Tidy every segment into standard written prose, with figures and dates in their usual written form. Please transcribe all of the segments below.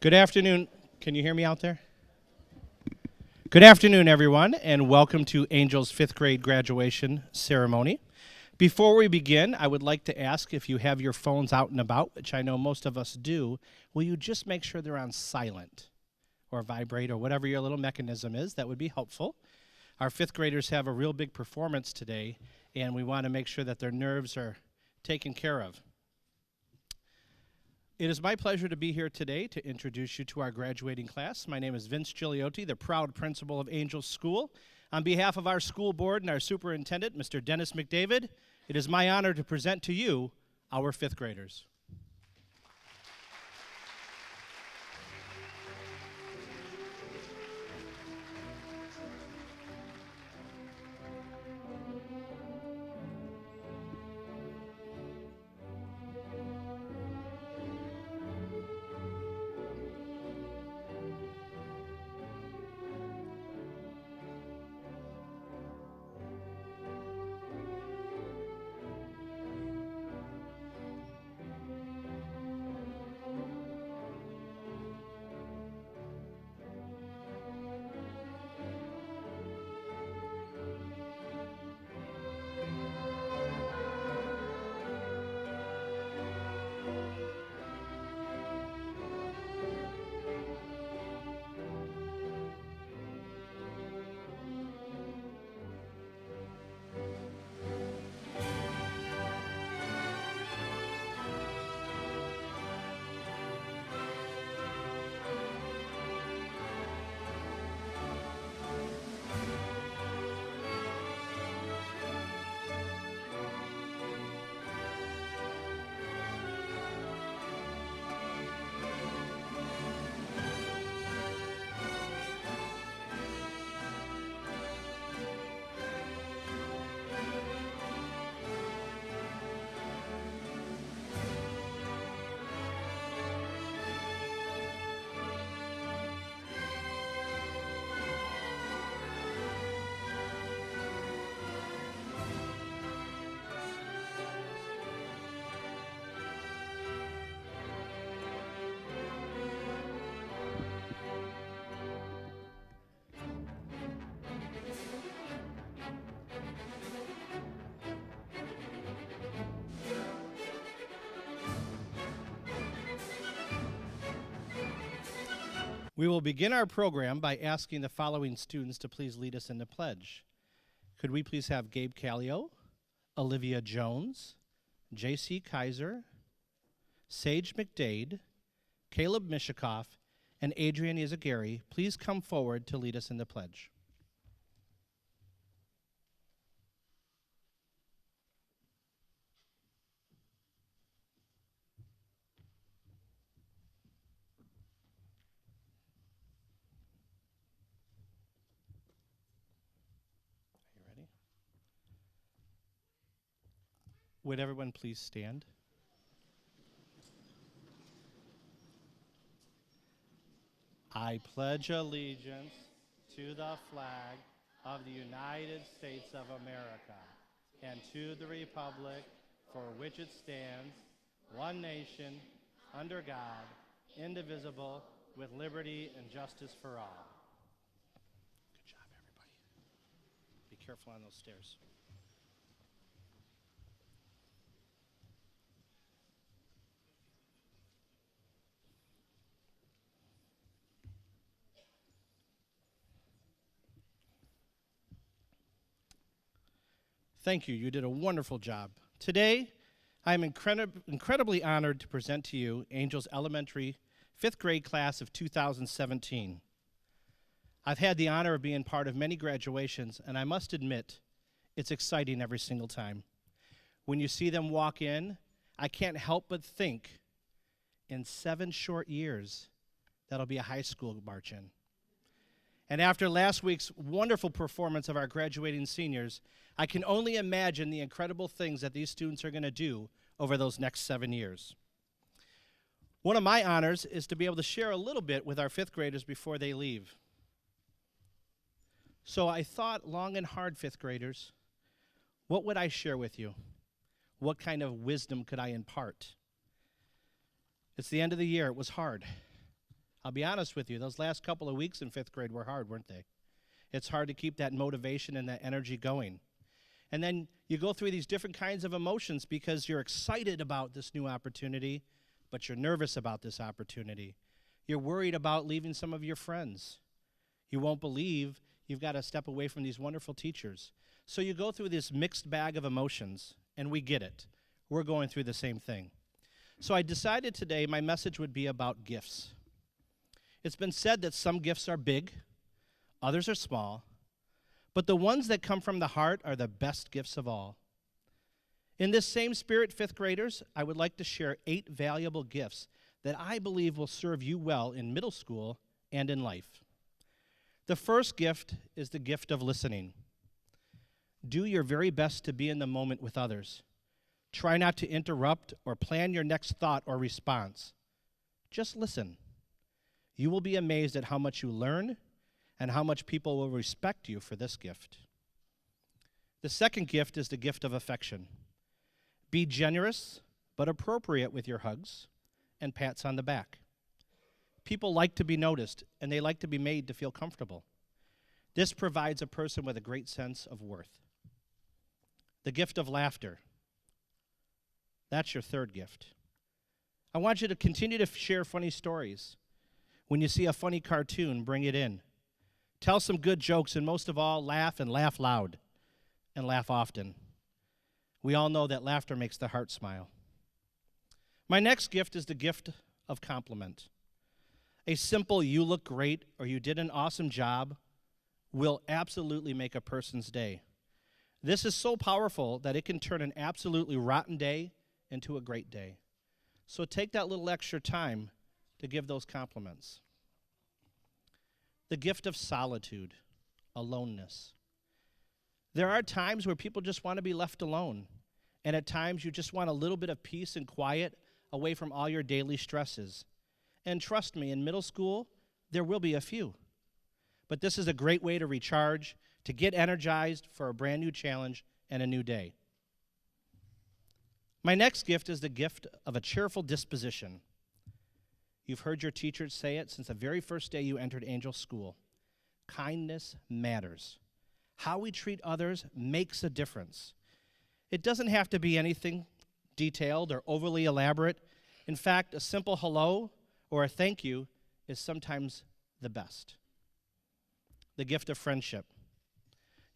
Good afternoon. Can you hear me out there? Good afternoon, everyone, and welcome to Angell's 5th grade graduation ceremony. Before we begin, I would like to ask if you have your phones out and about, which I know most of us do, will you just make sure they're on silent or vibrate or whatever your little mechanism is? That would be helpful. Our 5th graders have a real big performance today, and we want to make sure that their nerves are taken care of. It is my pleasure to be here today to introduce you to our graduating class. My name is Vince Gigliotti, the proud principal of Angell School. On behalf of our school board and our superintendent, Mr. Dennis McDavid, it is my honor to present to you our 5th graders. We will begin our program by asking the following students to please lead us in the pledge. Could we please have Gabe Callio, Olivia Jones, J.C. Kaiser, Sage McDade, Caleb Mishikoff, and Adrian Izagari please come forward to lead us in the pledge. Would everyone please stand? I pledge allegiance to the flag of the United States of America and to the republic for which it stands, one nation, under God, indivisible, with liberty and justice for all. Good job, everybody. Be careful on those stairs. Thank you. You did a wonderful job. Today, I'm incredibly honored to present to you Angell's Elementary 5th grade class of 2017. I've had the honor of being part of many graduations, and I must admit, it's exciting every single time. When you see them walk in, I can't help but think, in 7 short years, that'll be a high school march-in. And after last week's wonderful performance of our graduating seniors, I can only imagine the incredible things that these students are going to do over those next 7 years. One of my honors is to be able to share a little bit with our 5th graders before they leave. So I thought long and hard, 5th graders, what would I share with you? What kind of wisdom could I impart? It's the end of the year. It was hard. I'll be honest with you, those last couple of weeks in 5th grade were hard, weren't they? It's hard to keep that motivation and that energy going. And then you go through these different kinds of emotions because you're excited about this new opportunity, but you're nervous about this opportunity. You're worried about leaving some of your friends. You won't believe you've got to step away from these wonderful teachers. So you go through this mixed bag of emotions, and we get it. We're going through the same thing. So I decided today my message would be about gifts. It's been said that some gifts are big, others are small, but the ones that come from the heart are the best gifts of all. In this same spirit, 5th graders, I would like to share 8 valuable gifts that I believe will serve you well in middle school and in life. The first gift is the gift of listening. Do your very best to be in the moment with others. Try not to interrupt or plan your next thought or response. Just listen. You will be amazed at how much you learn and how much people will respect you for this gift. The second gift is the gift of affection. Be generous but appropriate with your hugs and pats on the back. People like to be noticed, and they like to be made to feel comfortable. This provides a person with a great sense of worth. The gift of laughter. That's your third gift. I want you to continue to share funny stories. When you see a funny cartoon, bring it in. Tell some good jokes, and most of all, laugh and laugh loud and laugh often. We all know that laughter makes the heart smile. My next gift is the gift of compliment. A simple "you look great" or "you did an awesome job" will absolutely make a person's day. This is so powerful that it can turn an absolutely rotten day into a great day. So take that little extra time to give those compliments. The gift of solitude, aloneness. There are times where people just want to be left alone, and at times you just want a little bit of peace and quiet away from all your daily stresses. And trust me, in middle school, there will be a few. But this is a great way to recharge, to get energized for a brand new challenge and a new day. My next gift is the gift of a cheerful disposition. You've heard your teachers say it since the very first day you entered Angell School. Kindness matters. How we treat others makes a difference. It doesn't have to be anything detailed or overly elaborate. In fact, a simple hello or a thank you is sometimes the best. The gift of friendship.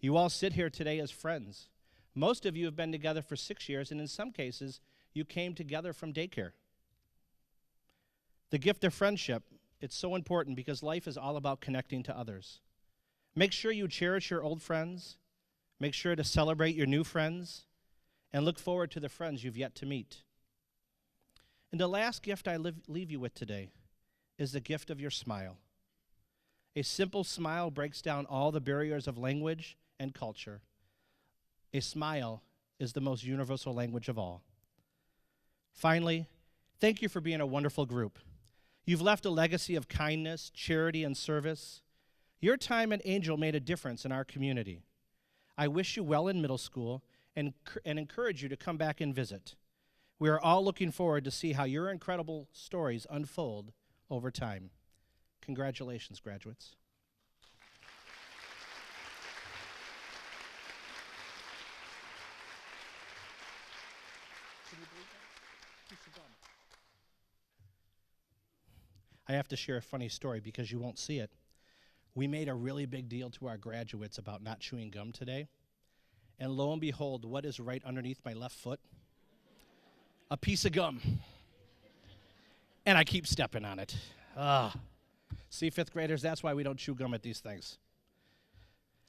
You all sit here today as friends. Most of you have been together for 6 years, and in some cases, you came together from daycare. The gift of friendship, it's so important because life is all about connecting to others. Make sure you cherish your old friends. Make sure to celebrate your new friends. And look forward to the friends you've yet to meet. And the last gift I leave you with today is the gift of your smile. A simple smile breaks down all the barriers of language and culture. A smile is the most universal language of all. Finally, thank you for being a wonderful group. You've left a legacy of kindness, charity, and service. Your time at Angell made a difference in our community. I wish you well in middle school and encourage you to come back and visit. We are all looking forward to see how your incredible stories unfold over time. Congratulations, graduates. I have to share a funny story because you won't see it. We made a really big deal to our graduates about not chewing gum today. And lo and behold, what is right underneath my left foot? A piece of gum. And I keep stepping on it. See, 5th graders, that's why we don't chew gum at these things.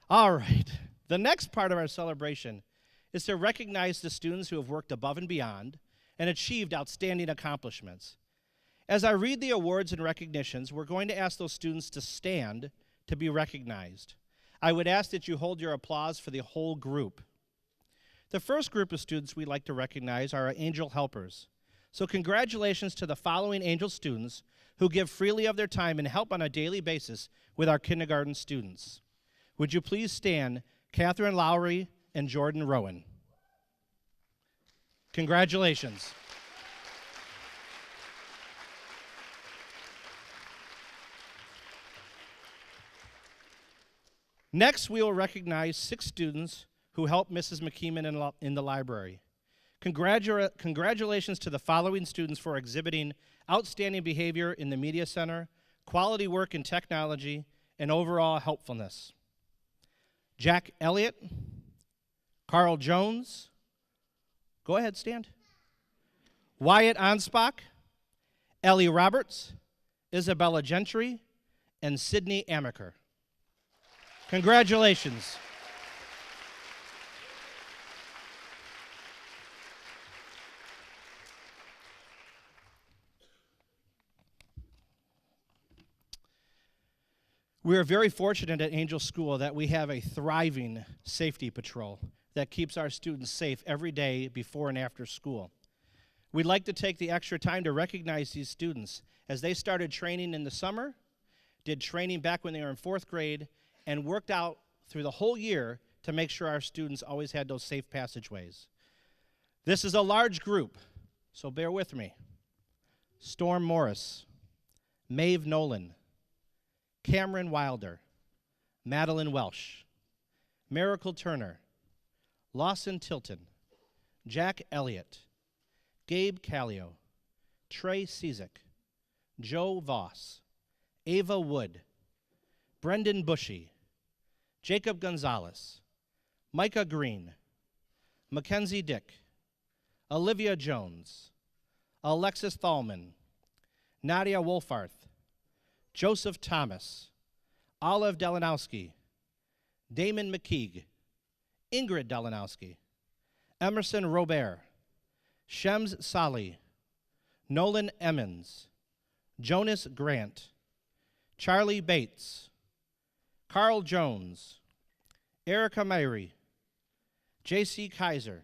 All right. The next part of our celebration is to recognize the students who have worked above and beyond and achieved outstanding accomplishments. As I read the awards and recognitions, we're going to ask those students to stand to be recognized. I would ask that you hold your applause for the whole group. The first group of students we'd like to recognize are our Angell helpers. So congratulations to the following Angell students who give freely of their time and help on a daily basis with our kindergarten students. Would you please stand, Catherine Lowry and Jordan Rowan. Congratulations. Next, we will recognize 6 students who helped Mrs. McKeeman in the library. Congratulations to the following students for exhibiting outstanding behavior in the Media Center, quality work in technology, and overall helpfulness. Jack Elliott, Carl Jones, go ahead, stand. Wyatt Anspach, Ellie Roberts, Isabella Gentry, and Sydney Amaker. Congratulations. We are very fortunate at Angell School that we have a thriving safety patrol that keeps our students safe every day before and after school. We'd like to take the extra time to recognize these students as they started training in the summer, did training back when they were in 4th grade, and worked out through the whole year to make sure our students always had those safe passageways. This is a large group, so bear with me. Storm Morris, Maeve Nolan, Cameron Wilder, Madeline Welsh, Miracle Turner, Lawson Tilton, Jack Elliott, Gabe Callio, Trey Cizik, Joe Voss, Ava Wood, Brendan Bushy, Jacob Gonzalez, Micah Green, Mackenzie Dick, Olivia Jones, Alexis Thalman, Nadia Wolfarth, Joseph Thomas, Olive Delanowski, Damon McKeague, Ingrid Delanowski, Emerson Robert, Shems Sali, Nolan Emmons, Jonas Grant, Charlie Bates, Carl Jones, Erica Myrie, J.C. Kaiser,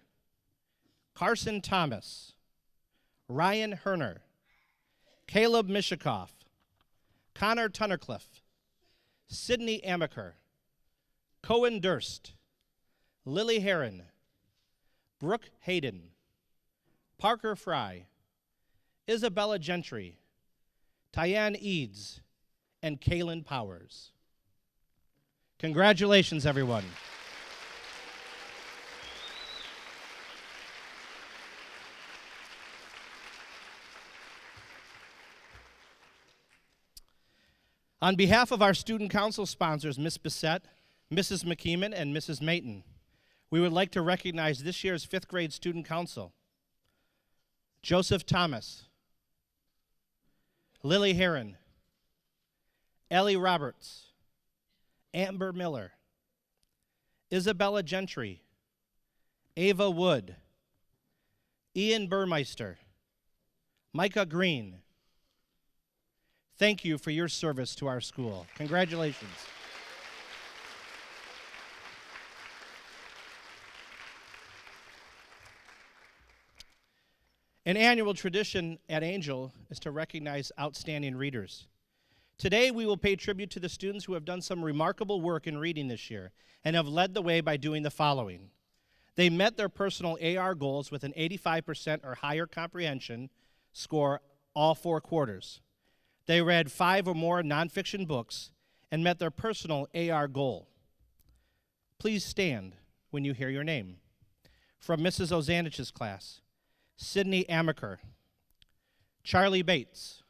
Carson Thomas, Ryan Herner, Caleb Mishikoff, Connor Tunnercliffe, Sydney Amaker, Cohen Durst, Lily Heron, Brooke Hayden, Parker Fry, Isabella Gentry, Tyann Eads, and Kaylin Powers. Congratulations, everyone. On behalf of our student council sponsors, Ms. Bissett, Mrs. McKeeman, and Mrs. Mayton, we would like to recognize this year's 5th grade student council: Joseph Thomas, Lily Heron, Ellie Roberts, Amber Miller, Isabella Gentry, Ava Wood, Ian Burmeister, Micah Green. Thank you for your service to our school. Congratulations. An annual tradition at Angell is to recognize outstanding readers. Today, we will pay tribute to the students who have done some remarkable work in reading this year and have led the way by doing the following. They met their personal AR goals with an 85% or higher comprehension score all 4 quarters. They read 5 or more nonfiction books and met their personal AR goal. Please stand when you hear your name. From Mrs. Ozanich's class: Sydney Amaker, Charlie Bates,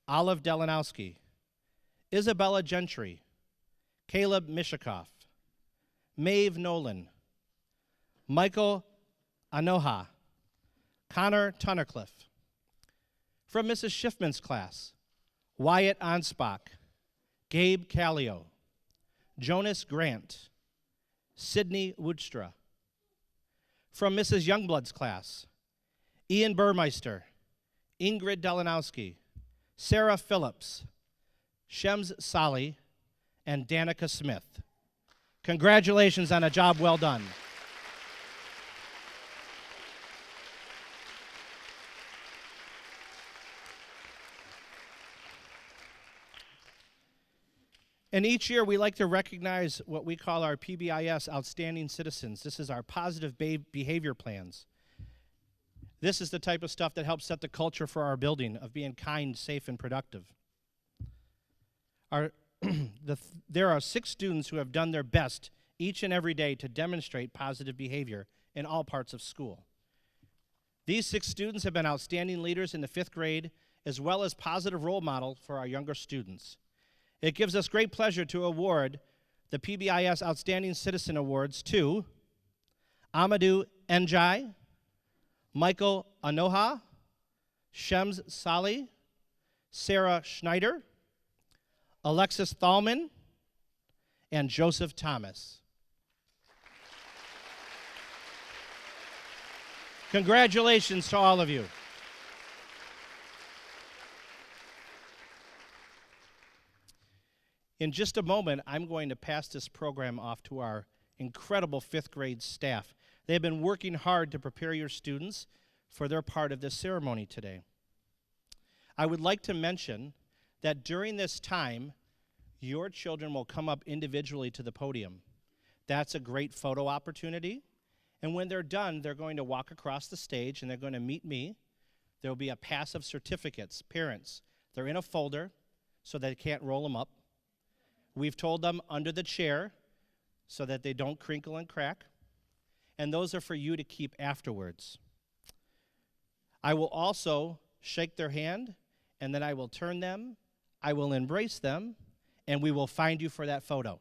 Olive Delanowski, Isabella Gentry, Caleb Mishikoff, Maeve Nolan, Michael Anoha, Connor Tunnercliffe. From Mrs. Schiffman's class: Wyatt Anspach, Gabe Callio, Jonas Grant, Sydney Woodstra. From Mrs. Youngblood's class: Ian Burmeister, Ingrid Delanowski, Sarah Phillips, Shems Sali, and Danica Smith. Congratulations on a job well done. And each year we like to recognize what we call our PBIS Outstanding Citizens. This is our positive behavior plans. This is the type of stuff that helps set the culture for our building of being kind, safe, and productive. there are 6 students who have done their best each and every day to demonstrate positive behavior in all parts of school. These 6 students have been outstanding leaders in the 5th grade, as well as positive role model for our younger students. It gives us great pleasure to award the PBIS Outstanding Citizen Awards to Amadou Njai, Michael Anoha, Shems Salih, Sarah Schneider, Alexis Thalman, and Joseph Thomas. Congratulations to all of you. In just a moment, I'm going to pass this program off to our incredible 5th grade staff. They have been working hard to prepare your students for their part of this ceremony today. I would like to mention that during this time, your children will come up individually to the podium. That's a great photo opportunity. And when they're done, they're going to walk across the stage and they're going to meet me. There will be a pass of certificates, parents. They're in a folder so they can't roll them up. We've told them under the chair so that they don't crinkle and crack. And those are for you to keep afterwards. I will also shake their hand, and then I will turn them, I will embrace them, and we will find you for that photo.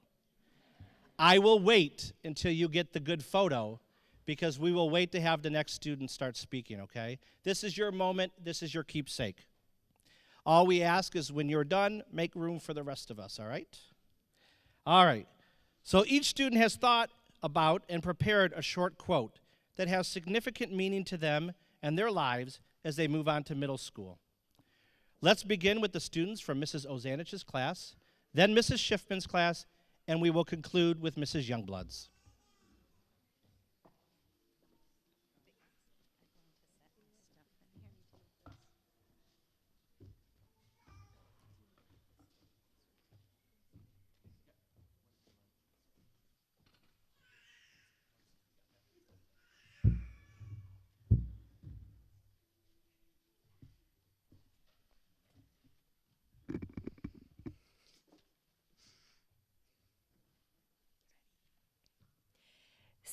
I will wait until you get the good photo, because we will wait to have the next student start speaking, okay? This is your moment. This is your keepsake. All we ask is when you're done, make room for the rest of us, all right? All right. So each student has thought about and prepared a short quote that has significant meaning to them and their lives as they move on to middle school. Let's begin with the students from Mrs. Ozanich's class, then Mrs. Schiffman's class, and we will conclude with Mrs. Youngblood's.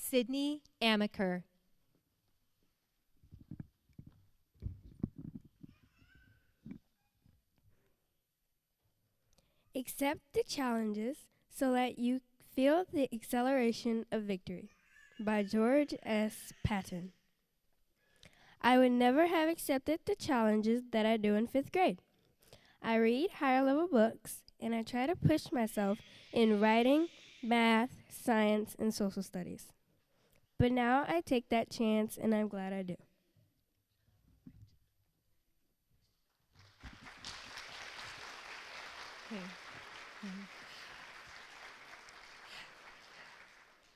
Sydney Amaker. Accept the challenges so that you feel the acceleration of victory, by George S. Patton. I would never have accepted the challenges that I do in 5th grade. I read higher level books, and I try to push myself in writing, math, science, and social studies. But now I take that chance, and I'm glad I do.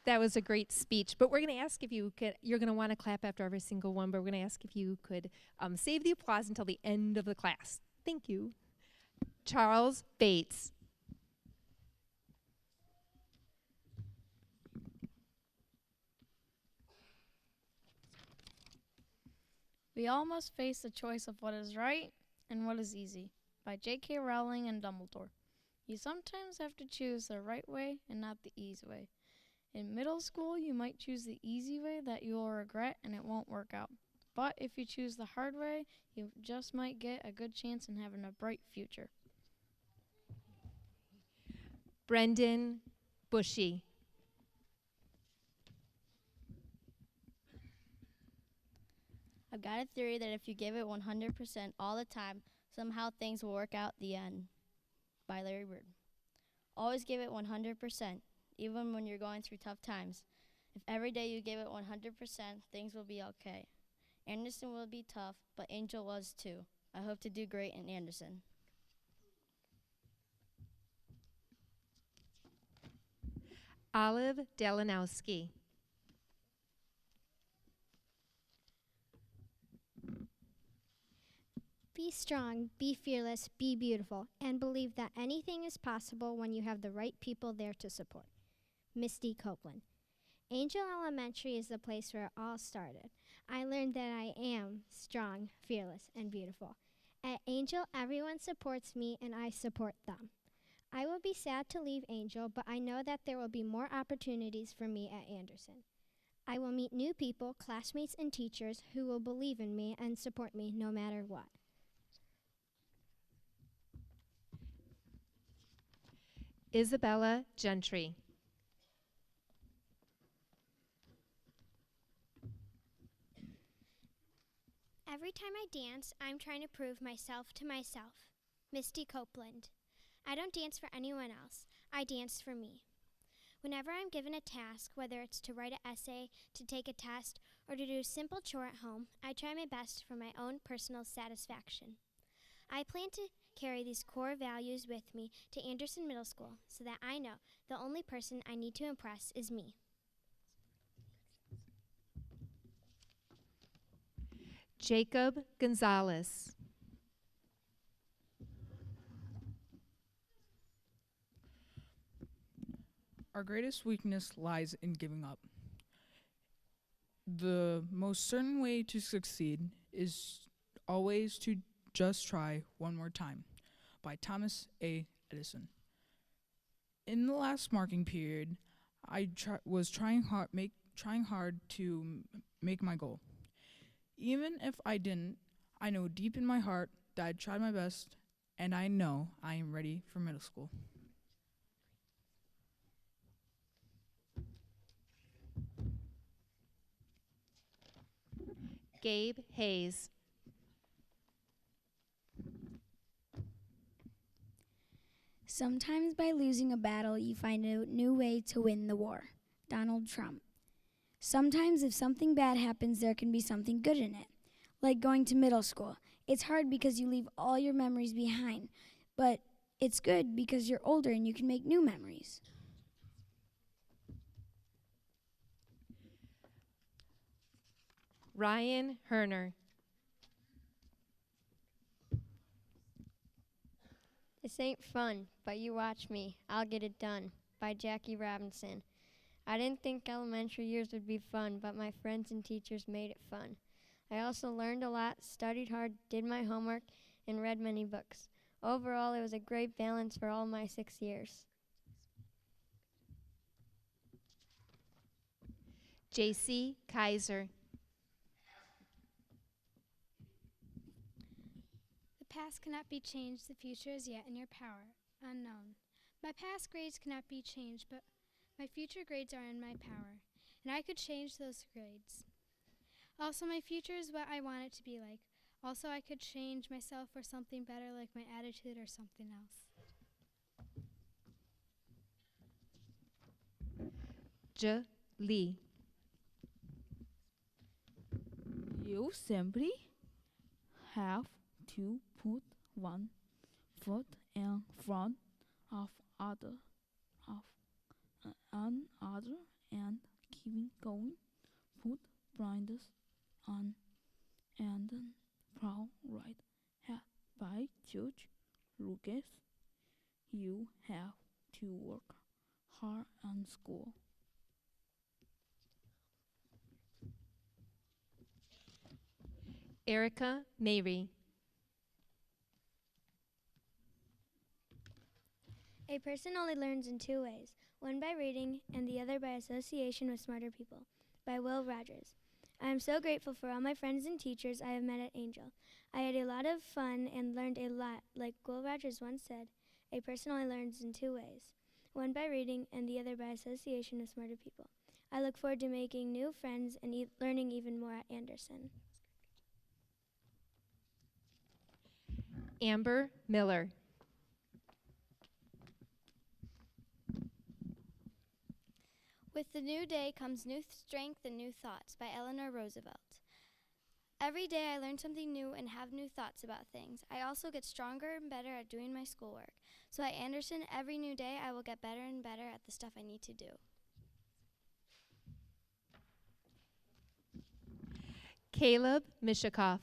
That was a great speech, but we're going to ask if you could, you're going to want to clap after every single one, but we're going to ask if you could save the applause until the end of the class. Thank you. Charles Bates. We all must face the choice of what is right and what is easy, by J.K. Rowling and Dumbledore. You sometimes have to choose the right way and not the easy way. In middle school, you might choose the easy way that you will regret and it won't work out. But if you choose the hard way, you just might get a good chance in having a bright future. Brendan Bushy. I've got a theory that if you give it 100% all the time, somehow things will work out the end. By Larry Bird. Always give it 100%, even when you're going through tough times. If every day you give it 100%, things will be okay. Anderson will be tough, but Angell was too. I hope to do great in Anderson. Olive Dalanowski. Be strong, be fearless, be beautiful, and believe that anything is possible when you have the right people there to support. Misty Copeland. Angell Elementary is the place where it all started. I learned that I am strong, fearless, and beautiful. At Angell, everyone supports me and I support them. I will be sad to leave Angel, but I know that there will be more opportunities for me at Anderson. I will meet new people, classmates and teachers who will believe in me and support me no matter what. Isabella Gentry. Every time I dance, I'm trying to prove myself to myself. Misty Copeland. I don't dance for anyone else. I dance for me. Whenever I'm given a task, whether it's to write an essay, to take a test, or to do a simple chore at home, I try my best for my own personal satisfaction. I plan to carry these core values with me to Anderson Middle School so that I know the only person I need to impress is me. Jacob Gonzalez. Our greatest weakness lies in giving up. The most certain way to succeed is always to just try one more time, by Thomas A. Edison. In the last marking period, I was trying hard to make my goal. Even if I didn't, I know deep in my heart that I tried my best, and I know I am ready for middle school. Gabe Hayes. Sometimes by losing a battle, you find a new way to win the war. Donald Trump. Sometimes if something bad happens, there can be something good in it. Like going to middle school. It's hard because you leave all your memories behind, but it's good because you're older and you can make new memories. Ryan Herner. This ain't fun, but you watch me. I'll get it done. By Jackie Robinson. I didn't think elementary years would be fun, but my friends and teachers made it fun. I also learned a lot, studied hard, did my homework, and read many books. Overall, it was a great balance for all my 6 years. JC Kaiser. The past cannot be changed, the future is yet in your power, unknown. My past grades cannot be changed, but my future grades are in my power, and I could change those grades. Also, my future is what I want it to be like. Also, I could change myself for something better, like my attitude or something else. J. Lee. You simply have to put one foot in front of another and keep going. Put blinders on and plow right ahead by Judge Lucas. You have to work hard on school. Erica Mary. A person only learns in two ways, one by reading and the other by association with smarter people, by Will Rogers. I am so grateful for all my friends and teachers I have met at Angell. I had a lot of fun and learned a lot. Like Will Rogers once said, a person only learns in two ways, one by reading and the other by association with smarter people. I look forward to making new friends and learning even more at Anderson. Amber Miller. With the new day comes new strength and new thoughts, by Eleanor Roosevelt. Every day I learn something new and have new thoughts about things. I also get stronger and better at doing my schoolwork. So at Anderson, every new day I will get better and better at the stuff I need to do. Caleb Mishikoff.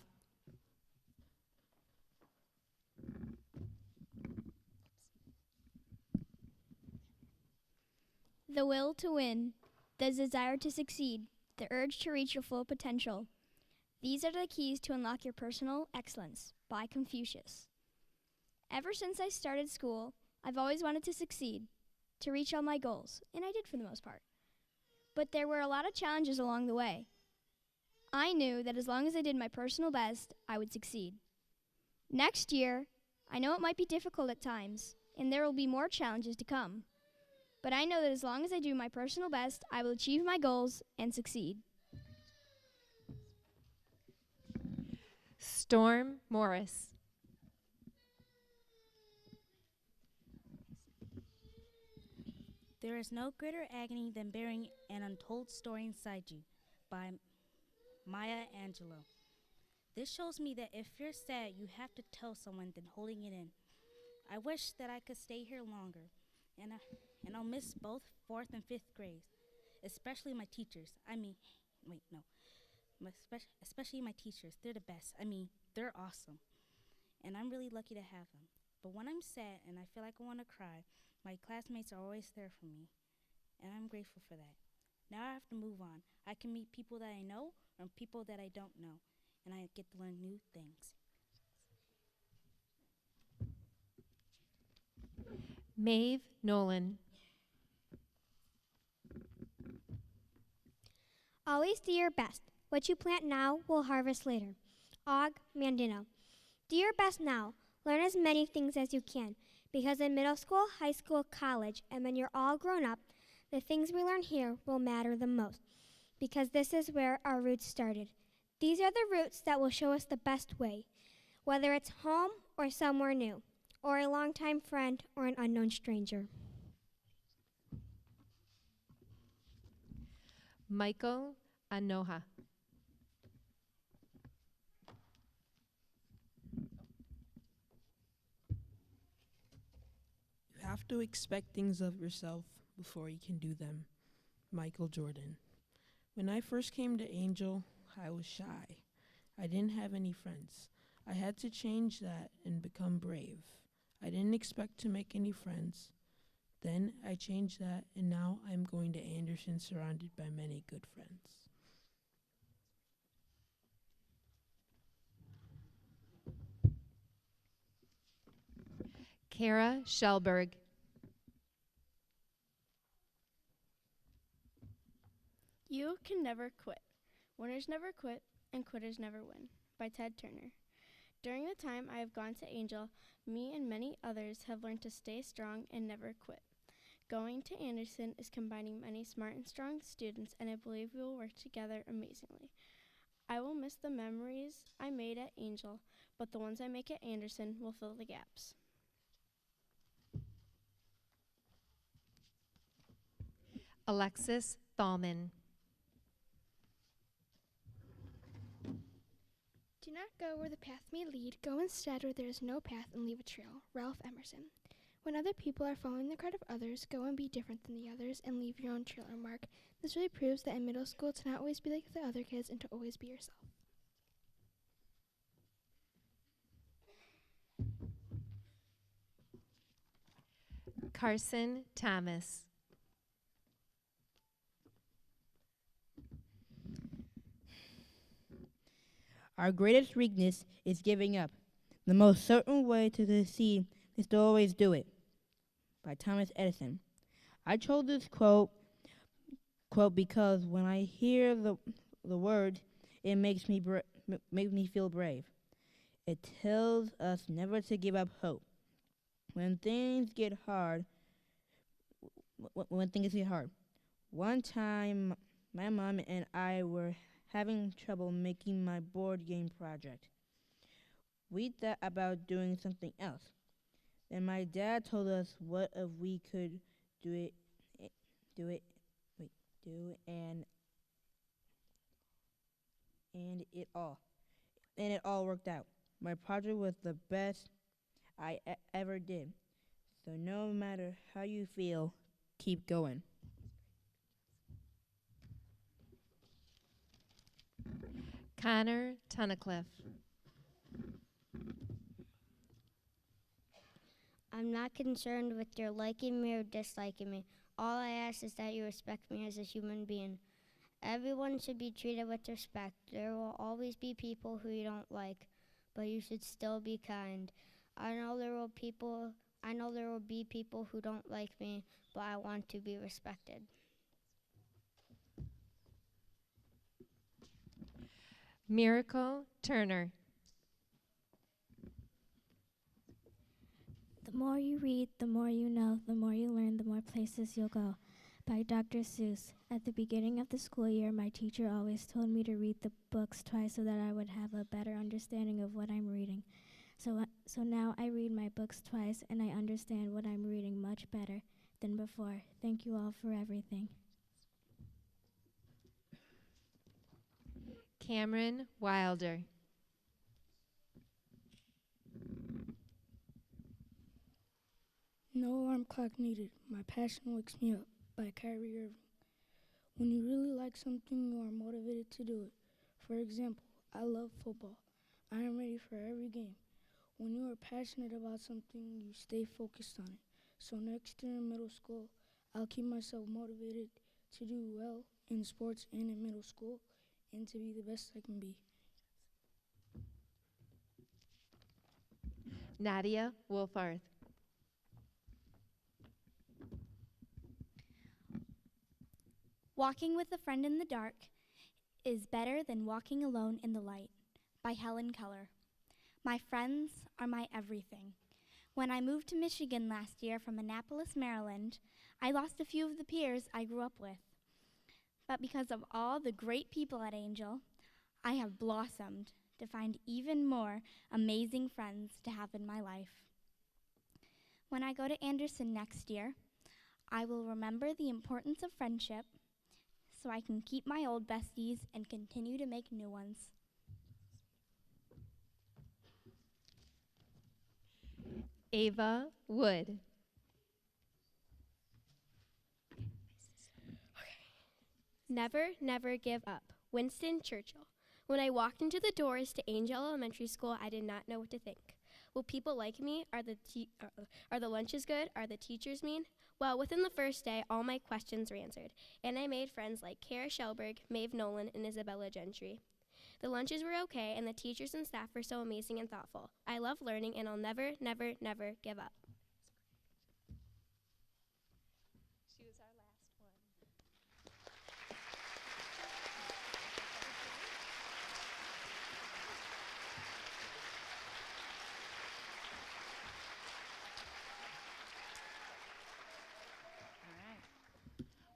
The will to win, the desire to succeed, the urge to reach your full potential. These are the keys to unlock your personal excellence, by Confucius. Ever since I started school, I've always wanted to succeed, to reach all my goals, and I did for the most part. But there were a lot of challenges along the way. I knew that as long as I did my personal best, I would succeed. Next year, I know it might be difficult at times, and there will be more challenges to come. But I know that as long as I do my personal best, I will achieve my goals and succeed. Storm Morris. There is no greater agony than bearing an untold story inside you, by Maya Angelou. This shows me that if you're sad, you have to tell someone than holding it in. I wish that I could stay here longer, and I'll miss both 4th and 5th grades, especially my teachers. Especially my teachers. They're the best. They're awesome, and I'm really lucky to have them. But when I'm sad and I feel like I want to cry, my classmates are always there for me, and I'm grateful for that. Now I have to move on. I can meet people that I know or people that I don't know, and I get to learn new things. Maeve Nolan. Always do your best. What you plant now will harvest later. Og Mandino. Do your best now. Learn as many things as you can, because in middle school, high school, college, and when you're all grown up, the things we learn here will matter the most, because this is where our roots started. These are the roots that will show us the best way, whether it's home or somewhere new, or a longtime friend or an unknown stranger. Michael Anoha. You have to expect things of yourself before you can do them. Michael Jordan. When I first came to Angel, I was shy. I didn't have any friends. I had to change that and become brave. I didn't expect to make any friends. Then I changed that, and now I'm going to Anderson surrounded by many good friends. Kara Shellberg. You Can Never Quit. Winners never quit and quitters never win, by Ted Turner. During the time I have gone to Angel, me and many others have learned to stay strong and never quit. Going to Anderson is combining many smart and strong students, and I believe we will work together amazingly. I will miss the memories I made at Angel, but the ones I make at Anderson will fill the gaps. Alexis Thalman. Do not go where the path may lead. Go instead where there is no path and leave a trail. Ralph Emerson. When other people are following the crowd of others, go and be different than the others and leave your own trail or mark. This really proves that in middle school to not always be like the other kids and to always be yourself. Carson Thomas. Our greatest weakness is giving up. The most certain way to succeed is to always do it. By Thomas Edison. I chose this quote because when I hear the word, it makes me feel brave. It tells us never to give up hope. When things get hard, one time my mom and I were having trouble making my board game project. We thought about doing something else. Then my dad told us what if we could do it, and it all worked out. My project was the best I ever did. So no matter how you feel, keep going. Connor Tunnicliffe. I'm not concerned with your liking me or disliking me. All I ask is that you respect me as a human being. Everyone should be treated with respect. There will always be people who you don't like, but you should still be kind. I know there will be people I know there will be people who don't like me, but I want to be respected. Miracle Turner. The more you read, the more you know, the more you learn, the more places you'll go. By Dr. Seuss. At the beginning of the school year, my teacher always told me to read the books twice so that I would have a better understanding of what I'm reading. So now I read my books twice and I understand what I'm reading much better than before. Thank you all for everything. Cameron Wilder. No alarm clock needed. My passion wakes me up by Kyrie Irving. When you really like something, you are motivated to do it. For example, I love football. I am ready for every game. When you are passionate about something, you stay focused on it. So next year in middle school, I'll keep myself motivated to do well in sports and in middle school and to be the best I can be. Nadia Wolfarth. Walking with a friend in the dark is better than walking alone in the light, by Helen Keller. My friends are my everything. When I moved to Michigan last year from Annapolis, Maryland, I lost a few of the peers I grew up with. But because of all the great people at Angell, I have blossomed to find even more amazing friends to have in my life. When I go to Anderson next year, I will remember the importance of friendship so I can keep my old besties and continue to make new ones. Ava Wood. Never, never give up. Winston Churchill. When I walked into the doors to Angell Elementary School, I did not know what to think. Will people like me? Are the lunches good? Are the teachers mean? Well, within the first day, all my questions were answered, and I made friends like Kara Shelberg, Maeve Nolan, and Isabella Gentry. The lunches were okay, and the teachers and staff were so amazing and thoughtful. I love learning, and I'll never, never, never give up. She was our last one.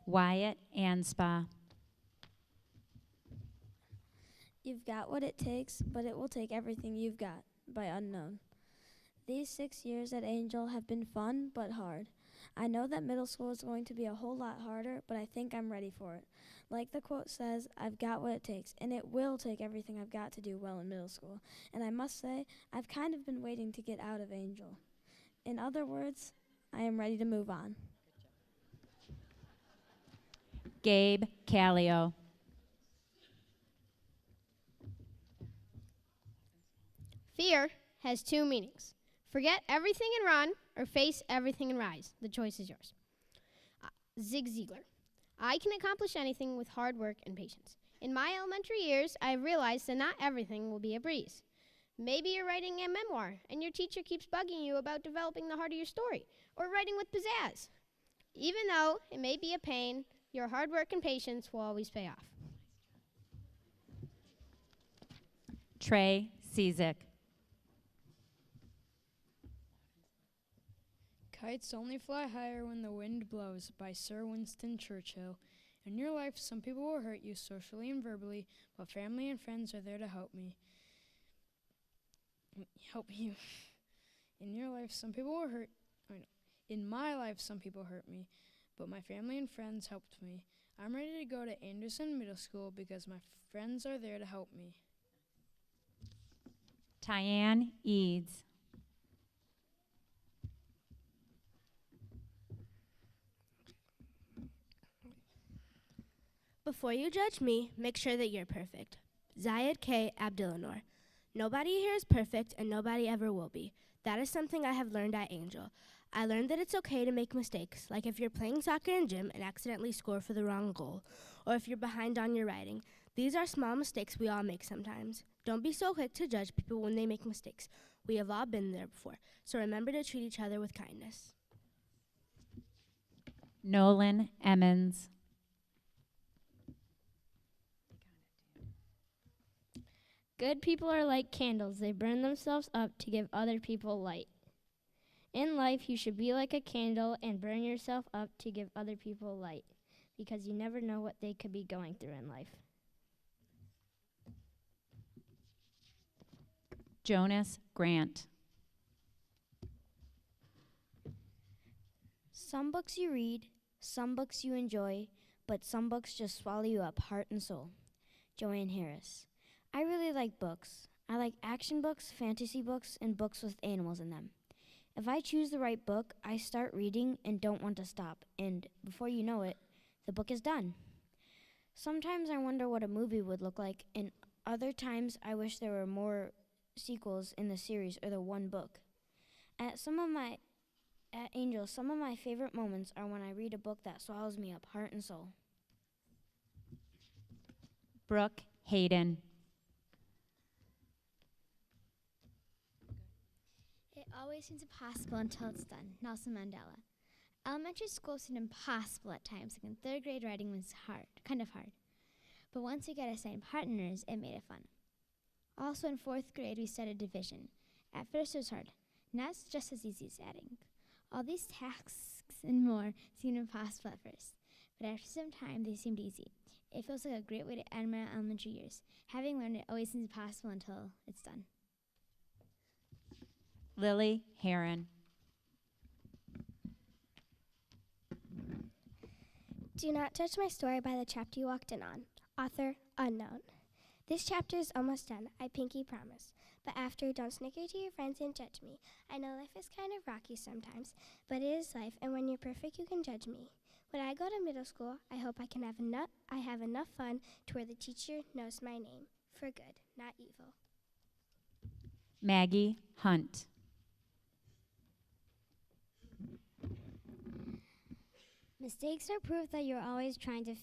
Wyatt Anspa. You've got what it takes, but it will take everything you've got, by Unknown. These 6 years at Angell have been fun, but hard. I know that middle school is going to be a whole lot harder, but I think I'm ready for it. Like the quote says, I've got what it takes, and it will take everything I've got to do well in middle school. And I must say, I've kind of been waiting to get out of Angell. In other words, I am ready to move on. Gabe Callio. Fear has two meanings. Forget everything and run, or face everything and rise. The choice is yours. Zig Ziglar. I can accomplish anything with hard work and patience. In my elementary years, I realized that not everything will be a breeze. Maybe you're writing a memoir, and your teacher keeps bugging you about developing the heart of your story, or writing with pizzazz. Even though it may be a pain, your hard work and patience will always pay off. Trey Cizik. Kites only fly higher when the wind blows, by Sir Winston Churchill. In your life, some people will hurt you socially and verbally, but family and friends are there to help you. In your life, some people will hurt. In my life, some people hurt me, but my family and friends helped me. I'm ready to go to Anderson Middle School because my friends are there to help me. Tyann Eads. Before you judge me, make sure that you're perfect. Zayed K. Abdilanor. Nobody here is perfect, and nobody ever will be. That is something I have learned at Angell. I learned that it's okay to make mistakes, like if you're playing soccer in gym and accidentally score for the wrong goal, or if you're behind on your writing. These are small mistakes we all make sometimes. Don't be so quick to judge people when they make mistakes. We have all been there before, so remember to treat each other with kindness. Nolan Emmons. Good people are like candles. They burn themselves up to give other people light. In life, you should be like a candle and burn yourself up to give other people light, because you never know what they could be going through in life. Jonas Grant. Some books you read, some books you enjoy, but some books just swallow you up, heart and soul. Joanne Harris. I really like books. I like action books, fantasy books, and books with animals in them. If I choose the right book, I start reading and don't want to stop, and before you know it, the book is done. Sometimes I wonder what a movie would look like, and other times I wish there were more sequels in the series or the one book. At Angel, some of my favorite moments are when I read a book that swallows me up, heart and soul. Brooke Hayden. It always seems impossible until it's done. Nelson Mandela. Elementary school seemed impossible at times. Like in third grade, writing was kind of hard. But once we got assigned partners, it made it fun. Also in fourth grade, we started division. At first it was hard. Now it's just as easy as adding. All these tasks and more seemed impossible at first, but after some time they seemed easy. It feels like a great way to end my elementary years. Having learned it always seems impossible until it's done. Lily Heron. Do not judge my story by the chapter you walked in on. Author, unknown. This chapter is almost done, I pinky promise. But after, don't snicker to your friends and judge me. I know life is kind of rocky sometimes, but it is life, and when you're perfect, you can judge me. When I go to middle school, I hope I have enough fun to where the teacher knows my name. For good, not evil. Maggie Hunt. Mistakes are proof that you're always trying to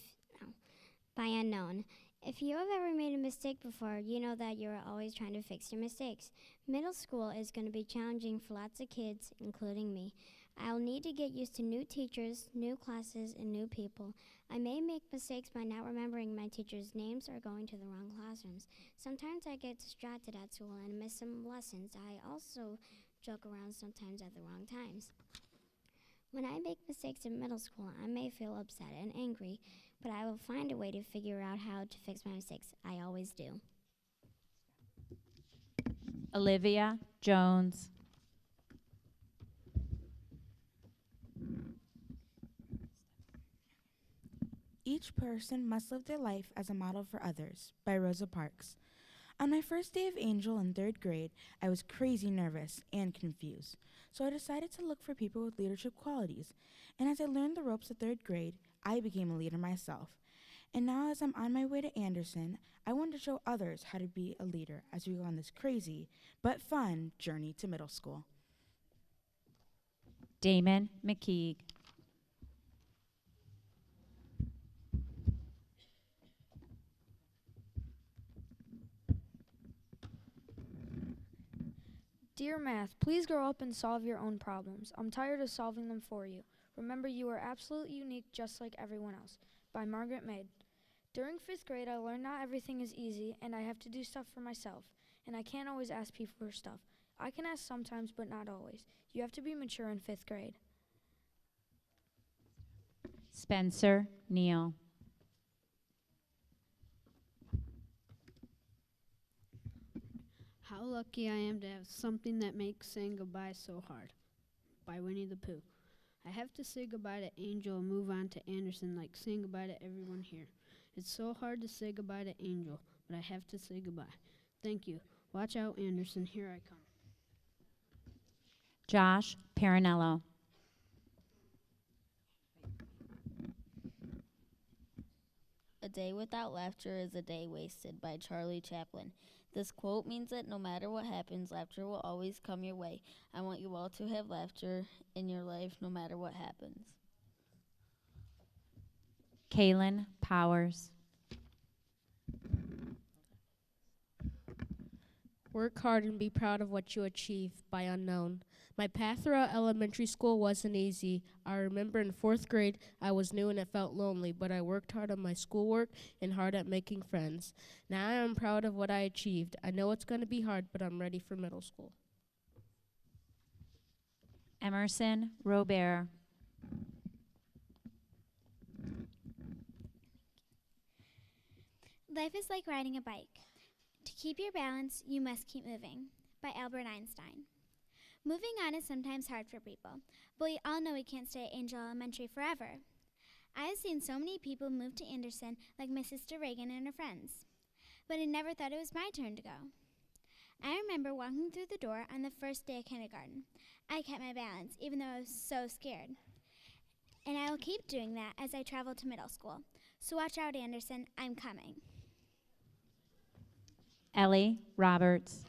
by unknown. If you have ever made a mistake before, you know that you're always trying to fix your mistakes. Middle school is going to be challenging for lots of kids, including me. I'll need to get used to new teachers, new classes, and new people. I may make mistakes by not remembering my teachers' names or going to the wrong classrooms. Sometimes I get distracted at school and miss some lessons. I also joke around sometimes at the wrong times. When I make mistakes in middle school, I may feel upset and angry, but I will find a way to figure out how to fix my mistakes. I always do. Olivia Jones. Each person must live their life as a model for others, by Rosa Parks. On my first day of Angel in third grade, I was crazy nervous and confused, so I decided to look for people with leadership qualities. And as I learned the ropes of third grade, I became a leader myself. And now as I'm on my way to Anderson, I want to show others how to be a leader as we go on this crazy but fun journey to middle school. Damon McKeague. Dear Math, please grow up and solve your own problems. I'm tired of solving them for you. Remember, you are absolutely unique just like everyone else. By Margaret Mead. During 5th grade, I learned not everything is easy, and I have to do stuff for myself. And I can't always ask people for stuff. I can ask sometimes, but not always. You have to be mature in 5th grade. Spencer Neal. How lucky I am to have something that makes saying goodbye so hard. By Winnie the Pooh. I have to say goodbye to Angel and move on to Anderson like saying goodbye to everyone here. It's so hard to say goodbye to Angel, but I have to say goodbye. Thank you. Watch out, Anderson. Here I come. Josh Parinello. A day without laughter is a day wasted, by Charlie Chaplin. This quote means that no matter what happens, laughter will always come your way. I want you all to have laughter in your life no matter what happens. Kaylin Powers. Work hard and be proud of what you achieve. By Unknown. My path throughout elementary school wasn't easy. I remember in 4th grade, I was new and it felt lonely, but I worked hard on my schoolwork and hard at making friends. Now I am proud of what I achieved. I know it's going to be hard, but I'm ready for middle school. Emerson Robert. Life is like riding a bike. To keep your balance, you must keep moving. By Albert Einstein. Moving on is sometimes hard for people, but we all know we can't stay at Angell Elementary forever. I have seen so many people move to Anderson, like my sister Reagan and her friends, but I never thought it was my turn to go. I remember walking through the door on the first day of kindergarten. I kept my balance, even though I was so scared. And I will keep doing that as I travel to middle school. So watch out, Anderson, I'm coming. Ellie Roberts.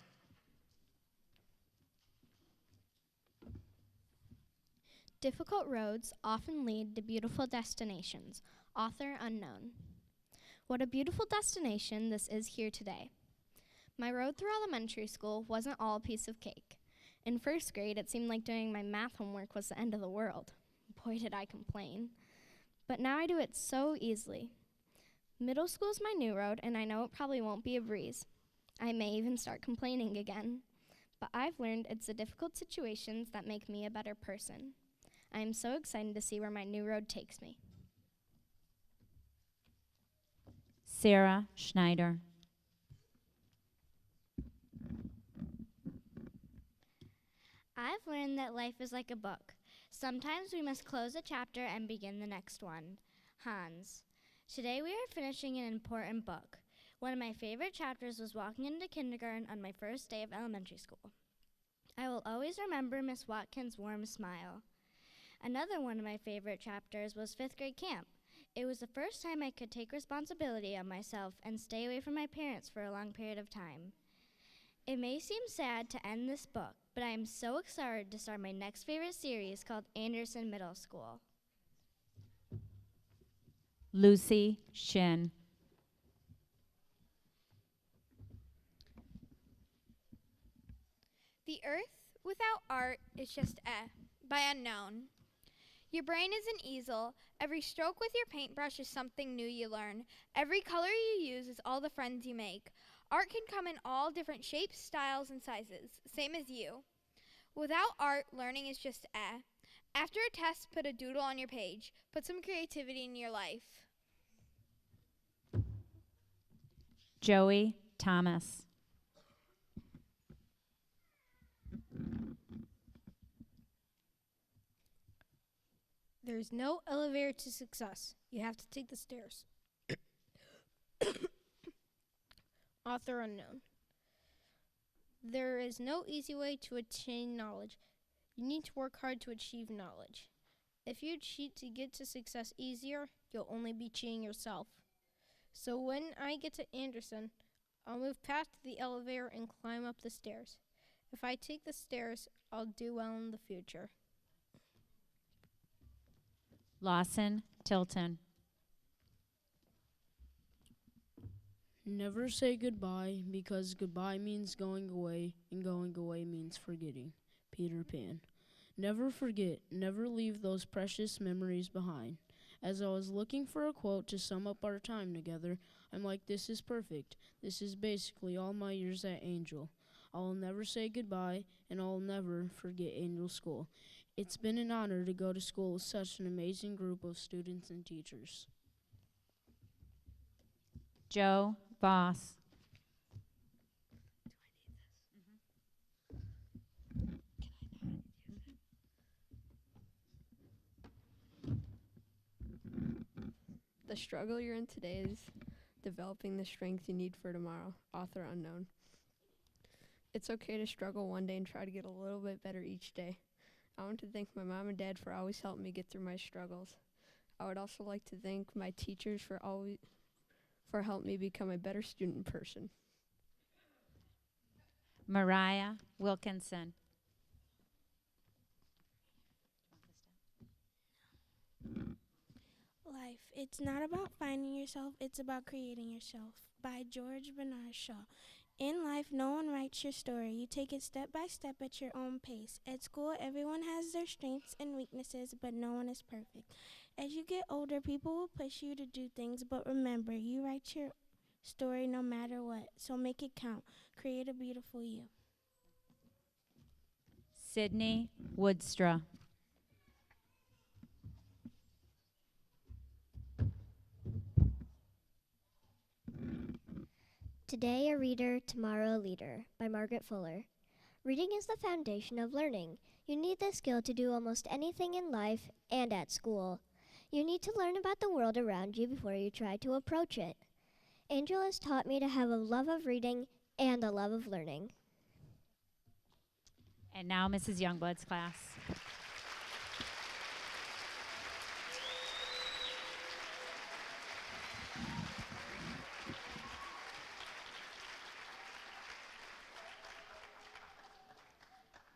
Difficult roads often lead to beautiful destinations. Author unknown. What a beautiful destination this is here today. My road through elementary school wasn't all a piece of cake. In 1st grade, it seemed like doing my math homework was the end of the world. Boy, did I complain. But now I do it so easily. Middle school's my new road, and I know it probably won't be a breeze. I may even start complaining again. But I've learned it's the difficult situations that make me a better person. I am so excited to see where my new road takes me. Sarah Schneider. I've learned that life is like a book. Sometimes we must close a chapter and begin the next one. Hans. Today we are finishing an important book. One of my favorite chapters was walking into kindergarten on my first day of elementary school. I will always remember Miss Watkins' warm smile. Another one of my favorite chapters was 5th grade camp. It was the first time I could take responsibility on myself and stay away from my parents for a long period of time. It may seem sad to end this book, but I am so excited to start my next favorite series called Anderson Middle School. Lucy Shin. The earth without art is just by Unknown. Your brain is an easel. Every stroke with your paintbrush is something new you learn. Every color you use is all the friends you make. Art can come in all different shapes, styles, and sizes, same as you. Without art, learning is just After a test, put a doodle on your page. Put some creativity in your life. Joey Thomas. There's no elevator to success. You have to take the stairs. Author unknown. There is no easy way to attain knowledge. You need to work hard to achieve knowledge. If you cheat to get to success easier, you'll only be cheating yourself. So when I get to Anderson, I'll move past the elevator and climb up the stairs. If I take the stairs, I'll do well in the future. Lawson Tilton. Never say goodbye, because goodbye means going away, and going away means forgetting. Peter Pan. Never forget, never leave those precious memories behind. As I was looking for a quote to sum up our time together, I'm like, this is perfect. This is basically all my years at Angell. I will never say goodbye, and I will never forget Angell School. It's been an honor to go to school with such an amazing group of students and teachers. Joe Voss. The struggle you're in today is developing the strength you need for tomorrow. Author unknown. It's okay to struggle one day and try to get a little bit better each day. I want to thank my mom and dad for always helping me get through my struggles. I would also like to thank my teachers for helping me become a better student person. Mariah Wilkinson. Life. It's not about finding yourself, it's about creating yourself. By George Bernard Shaw. In life, no one writes your story. You take it step by step at your own pace. At school, everyone has their strengths and weaknesses, but no one is perfect. As you get older, people will push you to do things, but remember, you write your story no matter what, so make it count. Create a beautiful you. Sydney Woodstra. Today a Reader, Tomorrow a Leader by Margaret Fuller. Reading is the foundation of learning. You need this skill to do almost anything in life and at school. You need to learn about the world around you before you try to approach it. Angell has taught me to have a love of reading and a love of learning. And now Mrs. Youngblood's class.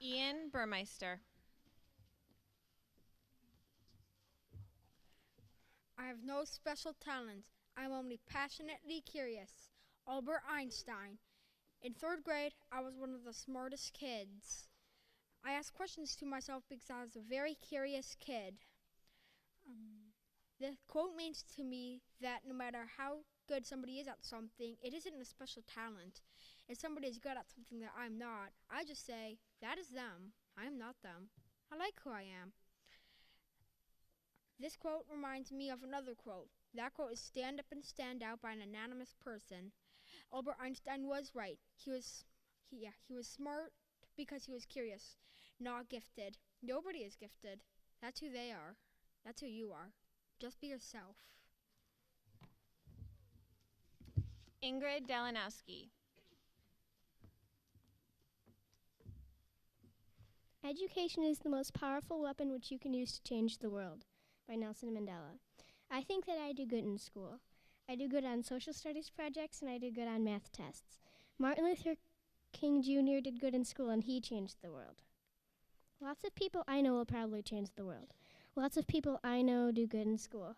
Ian Burmeister. I have no special talent. I'm only passionately curious. Albert Einstein. In 3rd grade, I was one of the smartest kids. I asked questions to myself because I was a very curious kid. The quote means to me that no matter how good somebody is at something, it isn't a special talent. If somebody is good at something that I'm not, I just say, that is them. I am not them. I like who I am. This quote reminds me of another quote. That quote is "Stand up and stand out" by an anonymous person. Albert Einstein was right. He was smart because he was curious, not gifted. Nobody is gifted. That's who they are. That's who you are. Just be yourself. Ingrid Dalanowski. Education is the most powerful weapon which you can use to change the world, by Nelson Mandela. I think that I do good in school. I do good on social studies projects, and I do good on math tests. Martin Luther King Jr. did good in school, and he changed the world. Lots of people I know will probably change the world. Lots of people I know do good in school.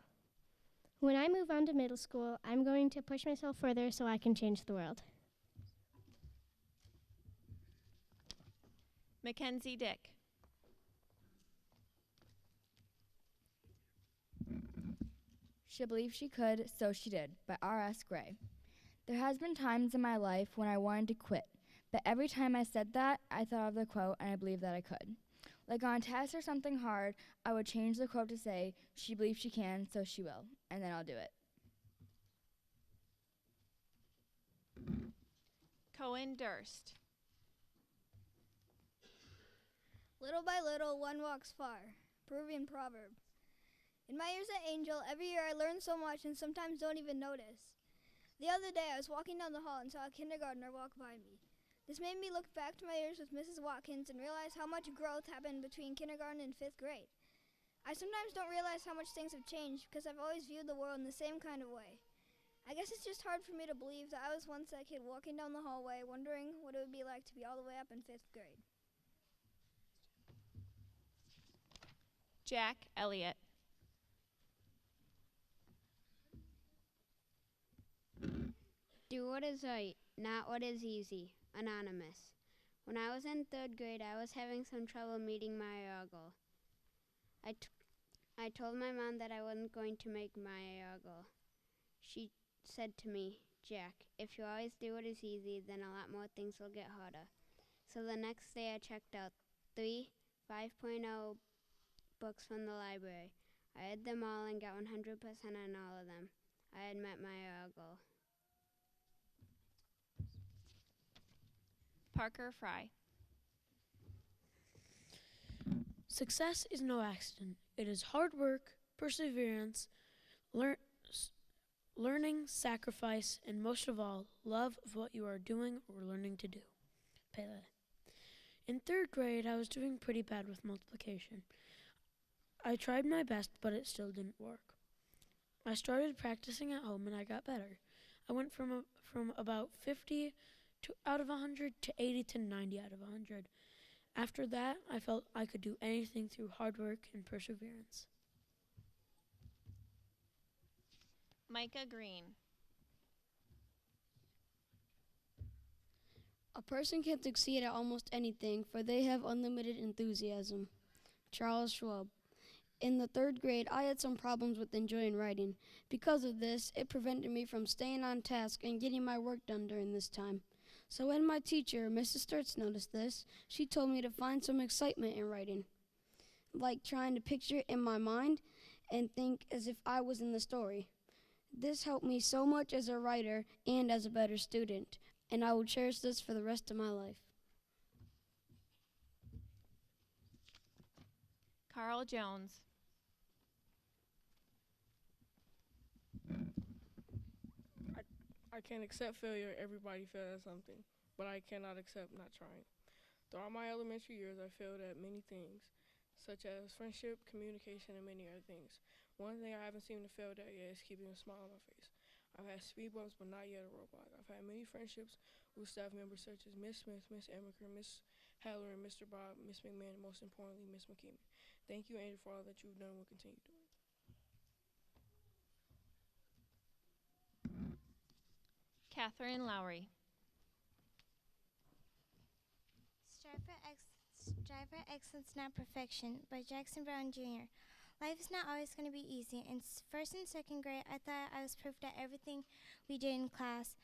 When I move on to middle school, I'm going to push myself further so I can change the world. Mackenzie Dick. She believed she could, so she did, by R.S. Gray. There has been times in my life when I wanted to quit, but every time I said that, I thought of the quote and I believed that I could. Like on a test or something hard, I would change the quote to say, she believes she can, so she will, and then I'll do it. Cohen Durst. Little by little, one walks far. Peruvian proverb. In my years at Angell, every year I learn so much and sometimes don't even notice. The other day, I was walking down the hall and saw a kindergartner walk by me. This made me look back to my years with Mrs. Watkins and realize how much growth happened between kindergarten and 5th grade. I sometimes don't realize how much things have changed because I've always viewed the world in the same kind of way. I guess it's just hard for me to believe that I was once that kid walking down the hallway wondering what it would be like to be all the way up in 5th grade. Jack Elliott. Do what is right, not what is easy. Anonymous. When I was in 3rd grade, I was having some trouble meeting my goal. I told my mom that I wasn't going to make my goal. She said to me, "Jack, if you always do what is easy, then a lot more things will get harder." So the next day I checked out 3 5.0 books from the library. I read them all and got 100% on all of them. I had met my goal. Parker Fry. Success is no accident. It is hard work, perseverance, learning, sacrifice, and most of all, love of what you are doing or learning to do. Pele. In 3rd grade, I was doing pretty bad with multiplication. I tried my best, but it still didn't work. I started practicing at home and I got better. I went from about 50 out of 100 to 80 to 90 out of 100. After that, I felt I could do anything through hard work and perseverance. Micah Green. A person can succeed at almost anything, for they have unlimited enthusiasm. Charles Schwab. In the 3rd grade, I had some problems with enjoying writing. Because of this, it prevented me from staying on task and getting my work done during this time. So when my teacher, Mrs. Sturts, noticed this, she told me to find some excitement in writing, like trying to picture it in my mind and think as if I was in the story. This helped me so much as a writer and as a better student, and I will cherish this for the rest of my life. Carl Jones. I can't accept failure. Everybody fails at something, but I cannot accept not trying. Throughout my elementary years, I failed at many things, such as friendship, communication, and many other things. One thing I haven't seemed to fail at yet is keeping a smile on my face. I've had speed bumps, but not yet a roadblock. I've had many friendships with staff members such as Miss Smith, Miss Emiker, Miss Haller, and Mr. Bob, Miss McMahon, and most importantly, Miss McKeeman. Thank you, Angel, for all that you've done and will continue doing. Catherine Lowry. Strive for Excellence, Not Perfection by Jackson Brown Jr. Life is not always going to be easy. In 1st and 2nd grade, I thought I was perfect at everything we did in class,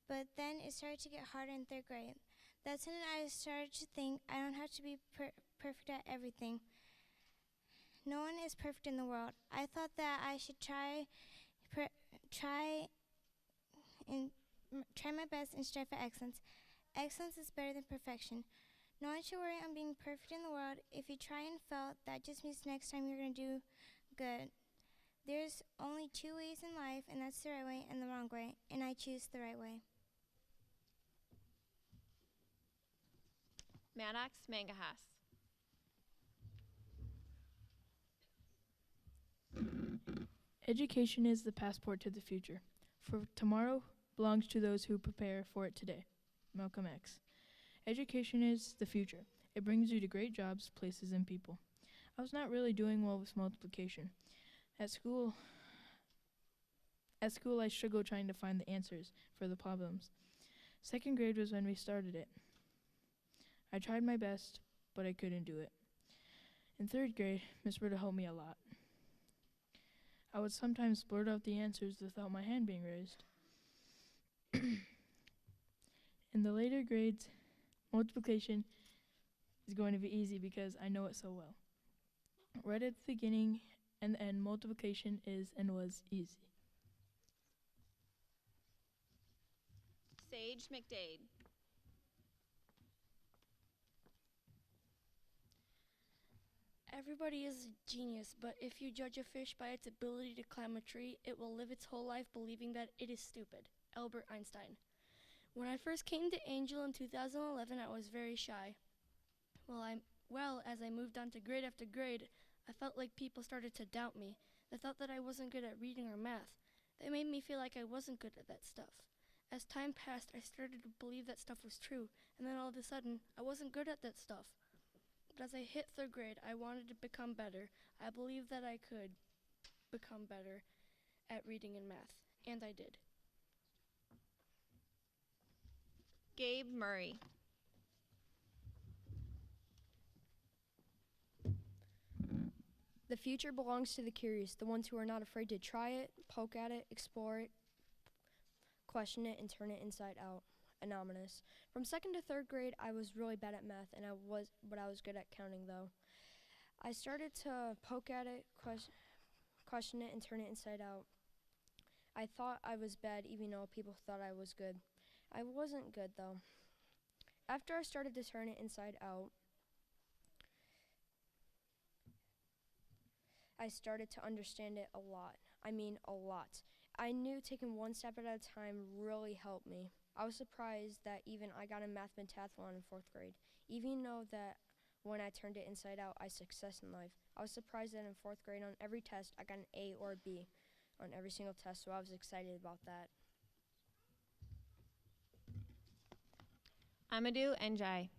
but then it started to get harder in 3rd grade. That's when I started to think I don't have to be perfect at everything. No one is perfect in the world. I thought that I should try my best and strive for excellence. Excellence is better than perfection. No one should worry on being perfect in the world. If you try and fail, that just means next time you're going to do good. There's only 2 ways in life, and that's the right way and the wrong way, and I choose the right way. Maddox Mangahas. Education is the passport to the future, for tomorrow belongs to those who prepare for it today. Malcolm X. Education is the future. It brings you to great jobs, places, and people. I was not really doing well with multiplication. At school, I struggled trying to find the answers for the problems. 2nd grade was when we started it. I tried my best, but I couldn't do it. In 3rd grade, Miss Britta helped me a lot. I would sometimes blurt out the answers without my hand being raised. In the later grades, multiplication is going to be easy because I know it so well. Right at the beginning and the end, multiplication is and was easy. Sage McDade. Everybody is a genius, but if you judge a fish by its ability to climb a tree, it will live its whole life believing that it is stupid. Albert Einstein. When I first came to Angell in 2011, I was very shy. As I moved on to grade after grade, I felt like people started to doubt me. They thought that I wasn't good at reading or math. They made me feel like I wasn't good at that stuff. As time passed, I started to believe that stuff was true, and then all of a sudden, I wasn't good at that stuff. But as I hit 3rd grade, I wanted to become better. I believed that I could become better at reading and math, and I did. Gabe Murray. The future belongs to the curious, the ones who are not afraid to try it, poke at it, explore it, question it, and turn it inside out. Anonymous. From 2nd to 3rd grade, I was really bad at math, I was good at counting, though. I started to poke at it, question it, and turn it inside out. I thought I was bad, even though people thought I was good. I wasn't good, though. After I started to turn it inside out, I started to understand it a lot. I mean, a lot. I knew taking one step at a time really helped me. I was surprised that even I got a math pentathlon in 4th grade. Even though that when I turned it inside out, I success in life. I was surprised that in 4th grade on every test, I got an A or a B on every single test, so I was excited about that. Amadou Njai.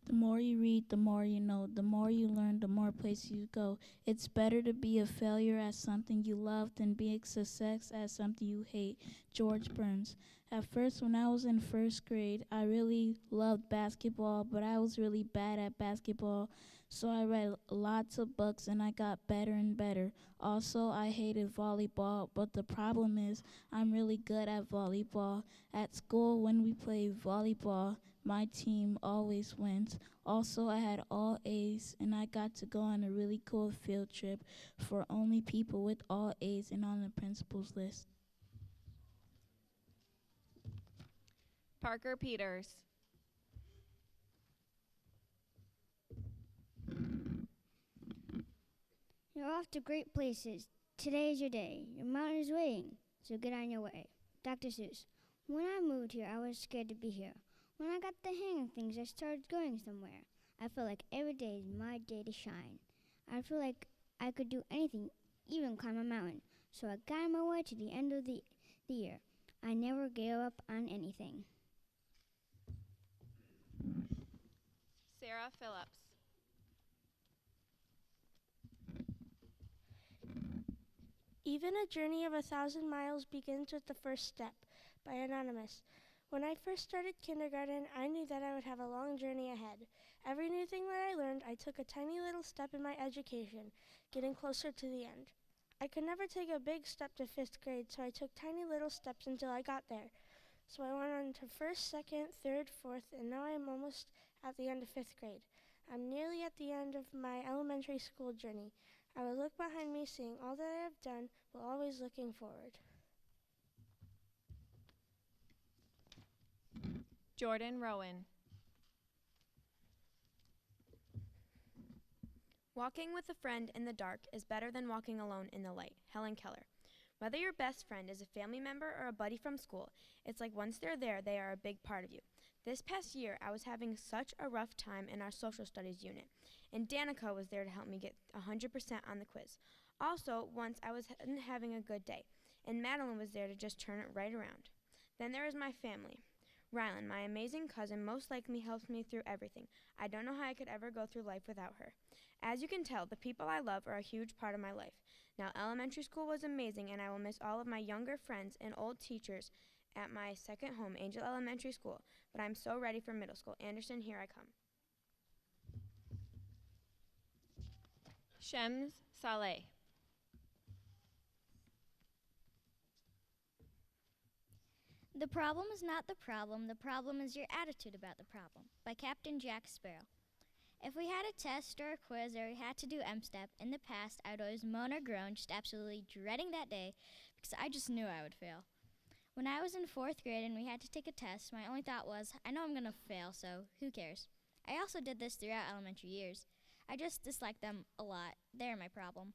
The more you read, the more you know. The more you learn, the more places you go. It's better to be a failure at something you love than be a success at something you hate. George Burns. At first, when I was in first grade, I really loved basketball, but I was really bad at basketball. So I read lots of books and I got better and better. Also, I hated volleyball, but the problem is I'm really good at volleyball. At school, when we play volleyball, my team always wins. Also, I had all A's, and I got to go on a really cool field trip for only people with all A's and on the principal's list. Parker Peters. You're off to great places. Today is your day. Your mountain is waiting, so get on your way. Dr. Seuss. When I moved here, I was scared to be here. When I got the hang of things, I started going somewhere. I feel like every day is my day to shine. I feel like I could do anything, even climb a mountain. So I got my way to the end of the year. I never gave up on anything. Sarah Phillips. Even a journey of 1,000 miles begins with the first step, by Anonymous. When I first started kindergarten, I knew that I would have a long journey ahead. Every new thing that I learned, I took a tiny little step in my education, getting closer to the end. I could never take a big step to 5th grade, so I took tiny little steps until I got there. So I went on to 1st, 2nd, 3rd, 4th, and now I'm almost at the end of 5th grade. I'm nearly at the end of my elementary school journey. I will look behind me, seeing all that I have done, but always looking forward. Jordan Rowan. Walking with a friend in the dark is better than walking alone in the light. Helen Keller. Whether your best friend is a family member or a buddy from school, it's like once they're there, they are a big part of you. This past year, I was having such a rough time in our social studies unit, and Danica was there to help me get 100% on the quiz. Also, once I wasn't having a good day, and Madeline was there to just turn it right around. Then there is my family. Rylan, my amazing cousin, most likely helps me through everything. I don't know how I could ever go through life without her. As you can tell, the people I love are a huge part of my life. Now, elementary school was amazing, and I will miss all of my younger friends and old teachers at my second home, Angell Elementary School, but I'm so ready for middle school. Anderson, here I come. Shems Saleh. The problem is not the problem is your attitude about the problem, by Captain Jack Sparrow. If we had a test or a quiz or we had to do M-Step, in the past I would always moan or groan, just absolutely dreading that day, because I just knew I would fail. When I was in 4th grade and we had to take a test, my only thought was, I know I'm going to fail, so who cares? I also did this throughout elementary years. I just disliked them a lot. They're my problem.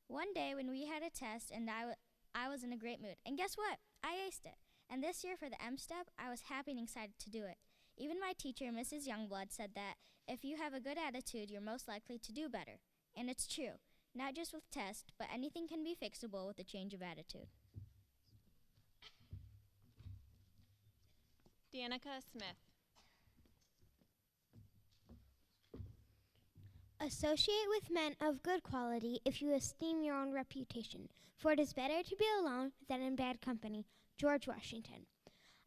One day when we had a test and I was in a great mood, and guess what? I aced it. And this year for the M-Step, I was happy and excited to do it. Even my teacher, Mrs. Youngblood, said that if you have a good attitude, you're most likely to do better. And it's true, not just with tests, but anything can be fixable with a change of attitude. Danica Smith. Associate with men of good quality if you esteem your own reputation, for it is better to be alone than in bad company. George Washington.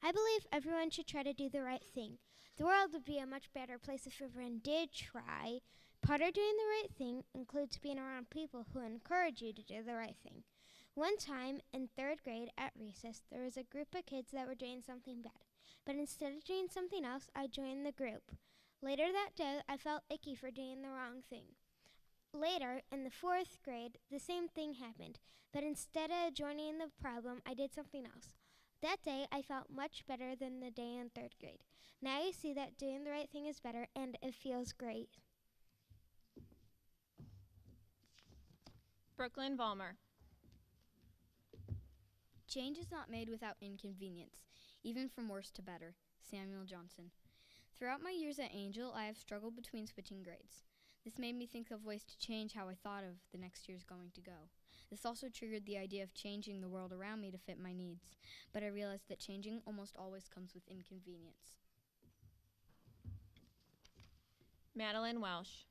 I believe everyone should try to do the right thing. The world would be a much better place if everyone did try. Part of doing the right thing includes being around people who encourage you to do the right thing. One time in 3rd grade at recess, there was a group of kids that were doing something bad. But instead of doing something else, I joined the group. Later that day, I felt icky for doing the wrong thing. Later, in the 4th grade, the same thing happened, but instead of joining the problem, I did something else. That day, I felt much better than the day in 3rd grade. Now you see that doing the right thing is better, and it feels great. Brooklyn Vollmer. Change is not made without inconvenience, even from worse to better. Samuel Johnson. Throughout my years at Angell, I have struggled between switching grades. This made me think of ways to change how I thought of the next year's going to go. This also triggered the idea of changing the world around me to fit my needs, but I realized that changing almost always comes with inconvenience. Madeline Welsh.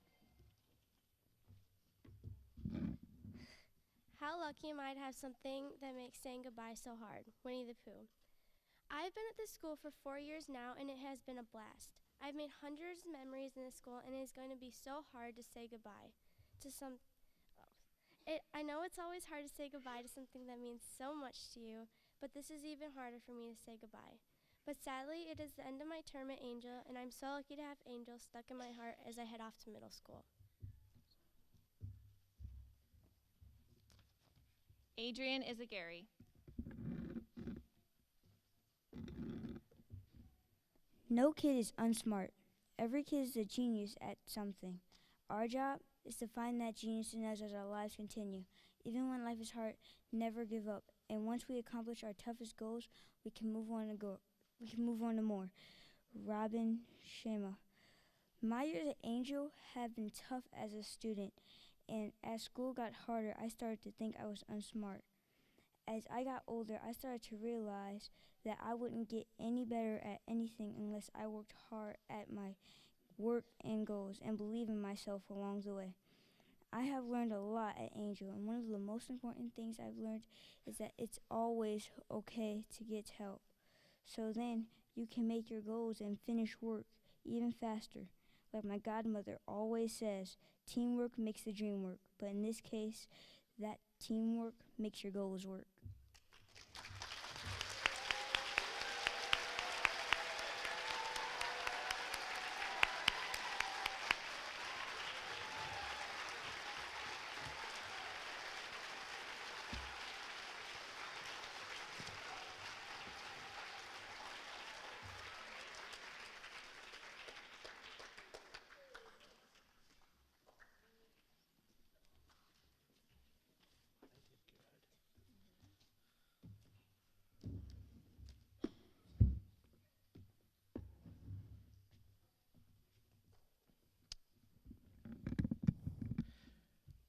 How lucky am I to have something that makes saying goodbye so hard? Winnie the Pooh. I've been at this school for 4 years now, and it has been a blast. I've made hundreds of memories in this school, and it is going to be so hard to say goodbye to some. I know it's always hard to say goodbye to something that means so much to you, but this is even harder for me to say goodbye. But sadly, it is the end of my term at Angell, and I'm so lucky to have Angell stuck in my heart as I head off to middle school. Adrian Izagari. No kid is unsmart. Every kid is a genius at something. Our job is to find that genius in us as our lives continue. Even when life is hard, never give up. And once we accomplish our toughest goals, we can move on to more. Robin Sharma. My years at Angell have been tough as a student, and as school got harder, I started to think I was unsmart. As I got older, I started to realize that I wouldn't get any better at anything unless I worked hard at my work and goals and believe in myself along the way. I have learned a lot at Angell, and one of the most important things I've learned is that it's always okay to get help. So then you can make your goals and finish work even faster. Like my godmother always says, teamwork makes the dream work. But in this case, that teamwork makes your goals work.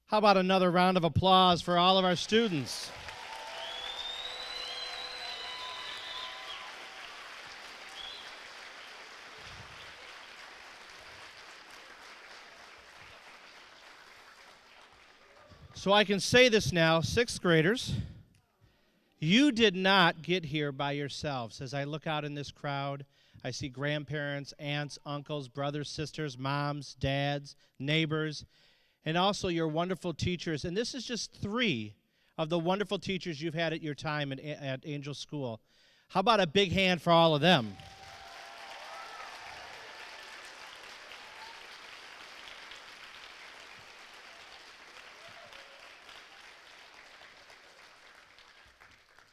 How about another round of applause for all of our students? So I can say this now, sixth graders, you did not get here by yourselves. As I look out in this crowd, I see grandparents, aunts, uncles, brothers, sisters, moms, dads, neighbors, and also your wonderful teachers. And this is just 3 of the wonderful teachers you've had at your time at Angell School. How about a big hand for all of them?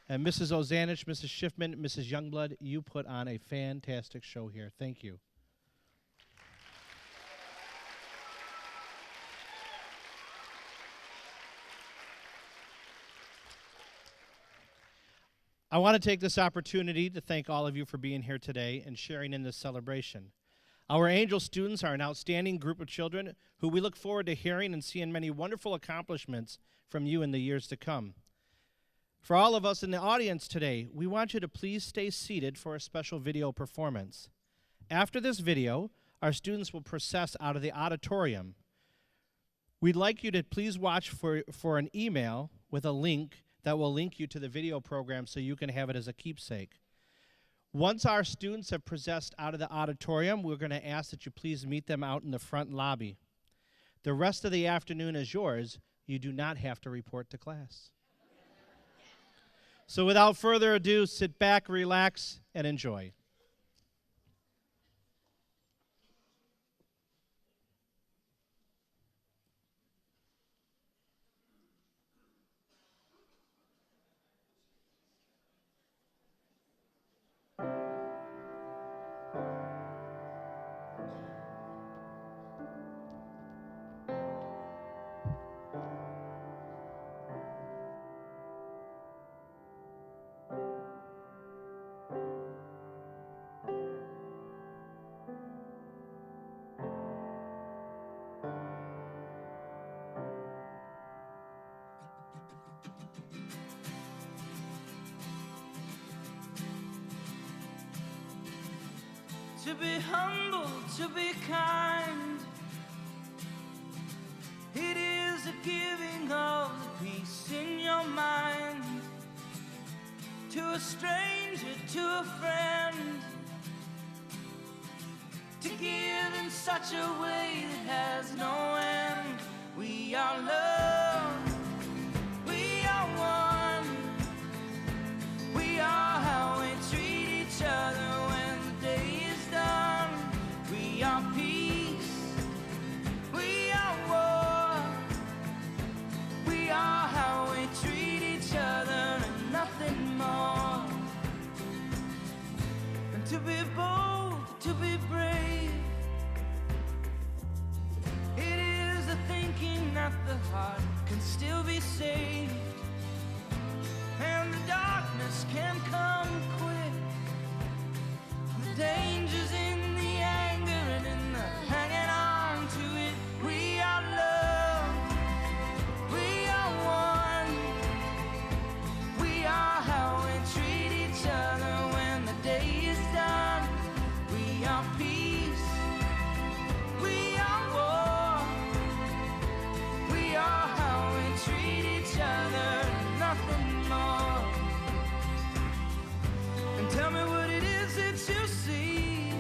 And Mrs. Ozanich, Mrs. Schiffman, Mrs. Youngblood, you put on a fantastic show here. Thank you. I want to take this opportunity to thank all of you for being here today and sharing in this celebration. Our Angell students are an outstanding group of children who we look forward to hearing and seeing many wonderful accomplishments from you in the years to come. For all of us in the audience today, we want you to please stay seated for a special video performance. After this video, our students will process out of the auditorium. We'd like you to please watch for an email with a link that will link you to the video program so you can have it as a keepsake. Once our students have processed out of the auditorium, we're going to ask that you please meet them out in the front lobby. The rest of the afternoon is yours. You do not have to report to class. So without further ado, sit back, relax, and enjoy. to be humble, to be kind. It is a giving of the peace in your mind. To a stranger, to a friend, to give in such a way that has no end. We are love, we are one. We are how we treat each other when the day is done. We are peace, we are war. We are how we treat each other and nothing more. And to be bold, to be brave, it is the thinking that the heart can still be saved. And the darkness can come quick. The danger's in the anger and in the hanging on to it. We are love, we are one. We are how we treat each other when the day is done. We are peace, we are war. We are how we treat each other, nothing more. And tell me what it is that you see.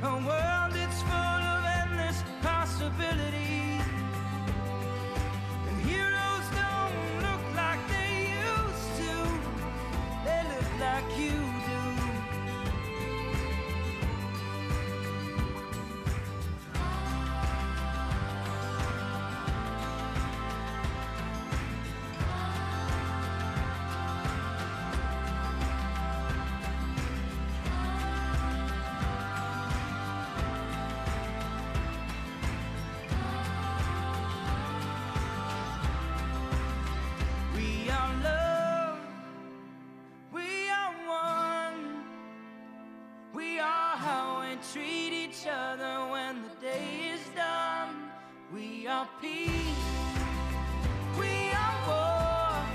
A world that's full of endless possibility. And heroes don't look like they used to. They look like you do. We are love, we are one. We are how we treat each other when the day is done. We are peace, we are war.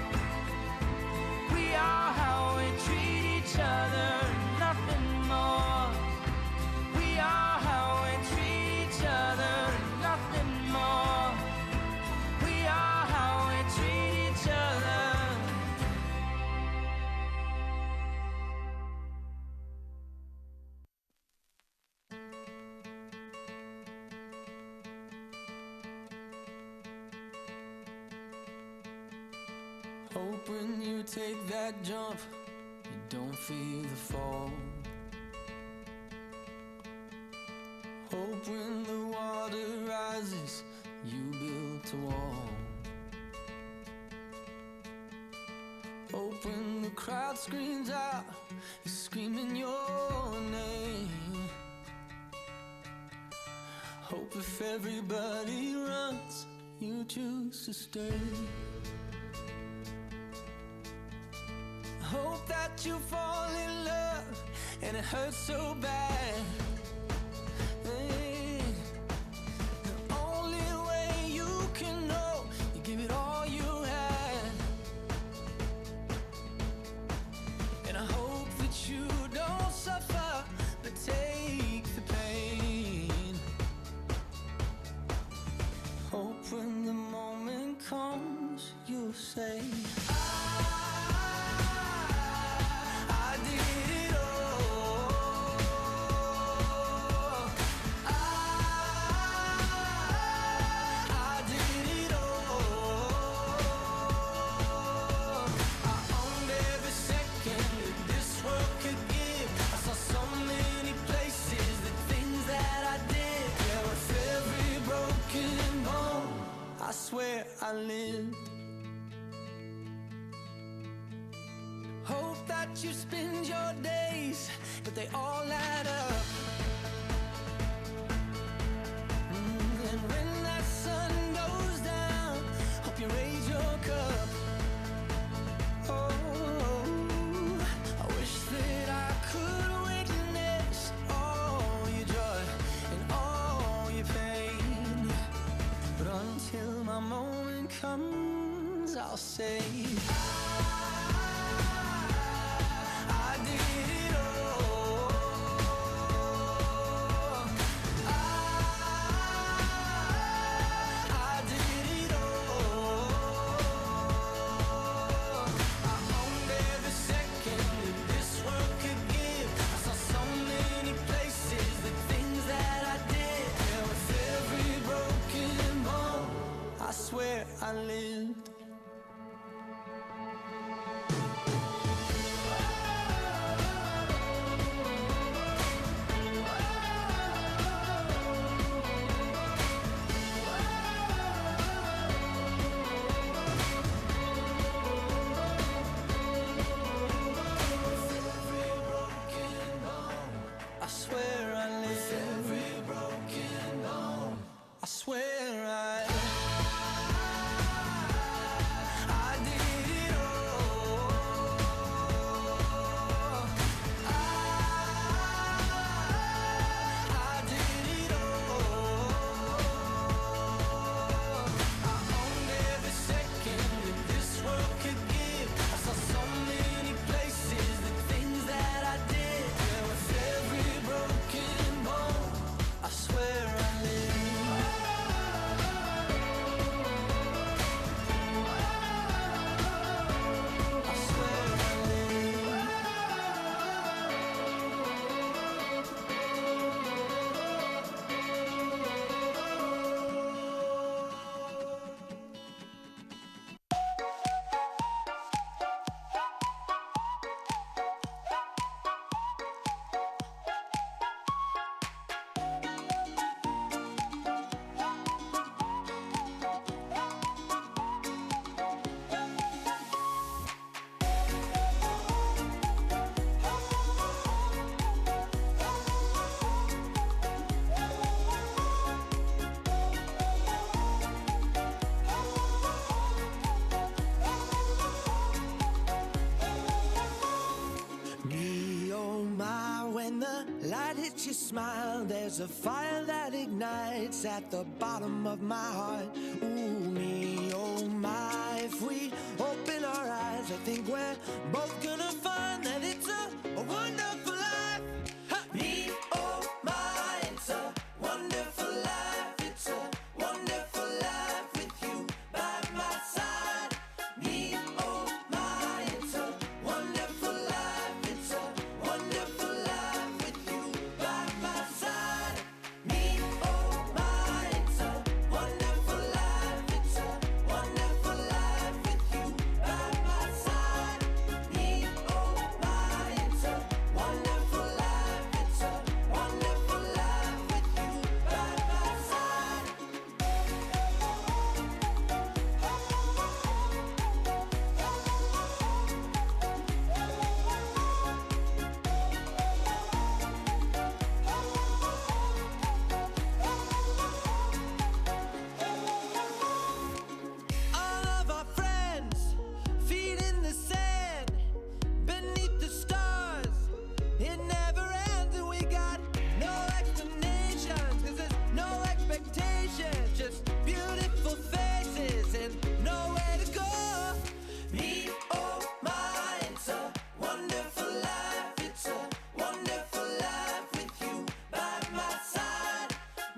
We are how we treat each other, nothing more. We are how we treat each other, nothing more. We are how we treat each other. Hope when you take that jump, you don't feel the fall. Hope when the water rises, you built a wall. Hope when the crowd screams out, you're screaming your name. Hope if everybody runs, you choose to stay. Hope that you fall in love and it hurts so bad. Hey, the only way you can know, you give it all you had. And I hope that you don't suffer, but take the pain. Hope when the moment comes, you'll say, I did it all. I did it all. I owned every second that this world could give. I saw so many places, the things that I did. Yeah, with every broken bone, I swear I lived. Hope that you spend your days, but they all add up. And when that sun goes down, hope you raise your cup. Oh, I wish that I could witness all your joy and all your pain. But until my moment comes, I'll say, I did it all. swear I live. With every broken bone, I swear I did it all. I did it all. I owned every second that this world could give. I saw so many places, the things that I did. Yeah, with every broken bone, I swear I live. I swear I live. Me, oh my, when the light hits your smile, there's a fire that ignites at the bottom of my heart. Ooh, me, oh my, if we open our eyes, I think we're both gonna find that it's a wonderful life. Ha! Me, oh my, it's a wonderful life. It's a wonderful life with you by my side. Me, oh my, it's a wonderful life. It's a wonderful life with you by my side. Me, oh my, it's a wonderful life. It's a wonderful life with you by my side. Me, oh my, it's a wonderful life. It's a wonderful life with you by my side. All of our friends, feet in the sand, beneath the stars, it never ends, and we got no explanations, 'cause there's no expectations, just beautiful faces and nowhere to go. Me, oh my, it's a wonderful life. It's a wonderful life with you by my side.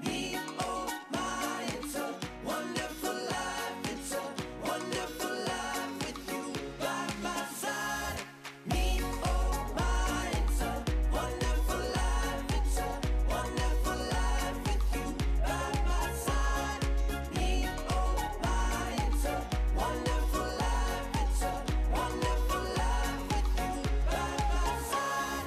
Me, oh my, it's a wonderful life. It's a wonderful life with you by my side. Me, oh my, it's a wonderful life. It's a wonderful life with you by my side. Me, oh my, it's a wonderful life. It's a wonderful life with you by my side.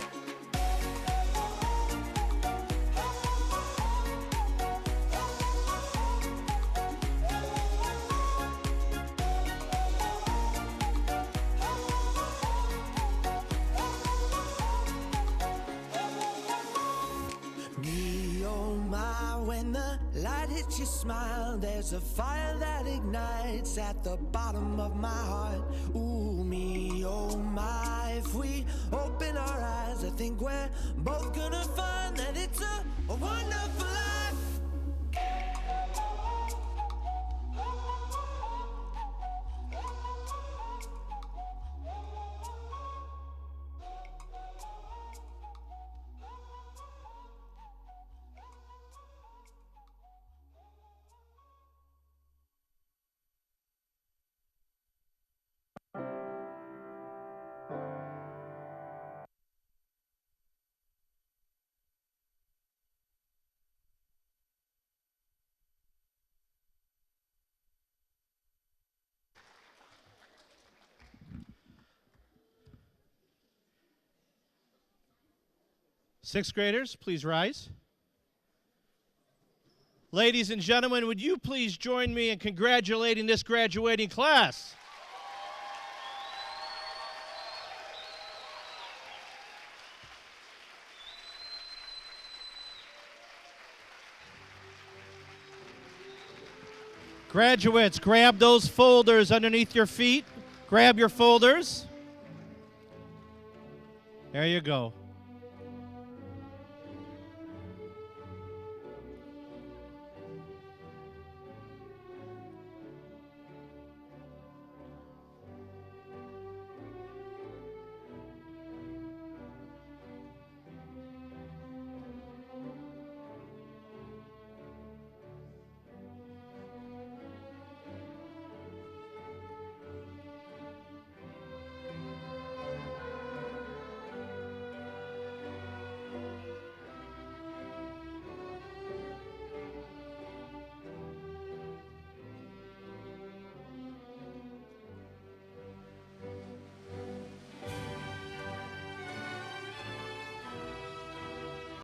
Me, oh my, when the light hits your smile, there's a fire that ignites at the bottom of my heart. Ooh, me, oh my, if we open our eyes, I think we're both gonna find that it's a wonderful life. Sixth graders, please rise. Ladies and gentlemen, would you please join me in congratulating this graduating class? Graduates, grab those folders underneath your feet. Grab your folders. There you go.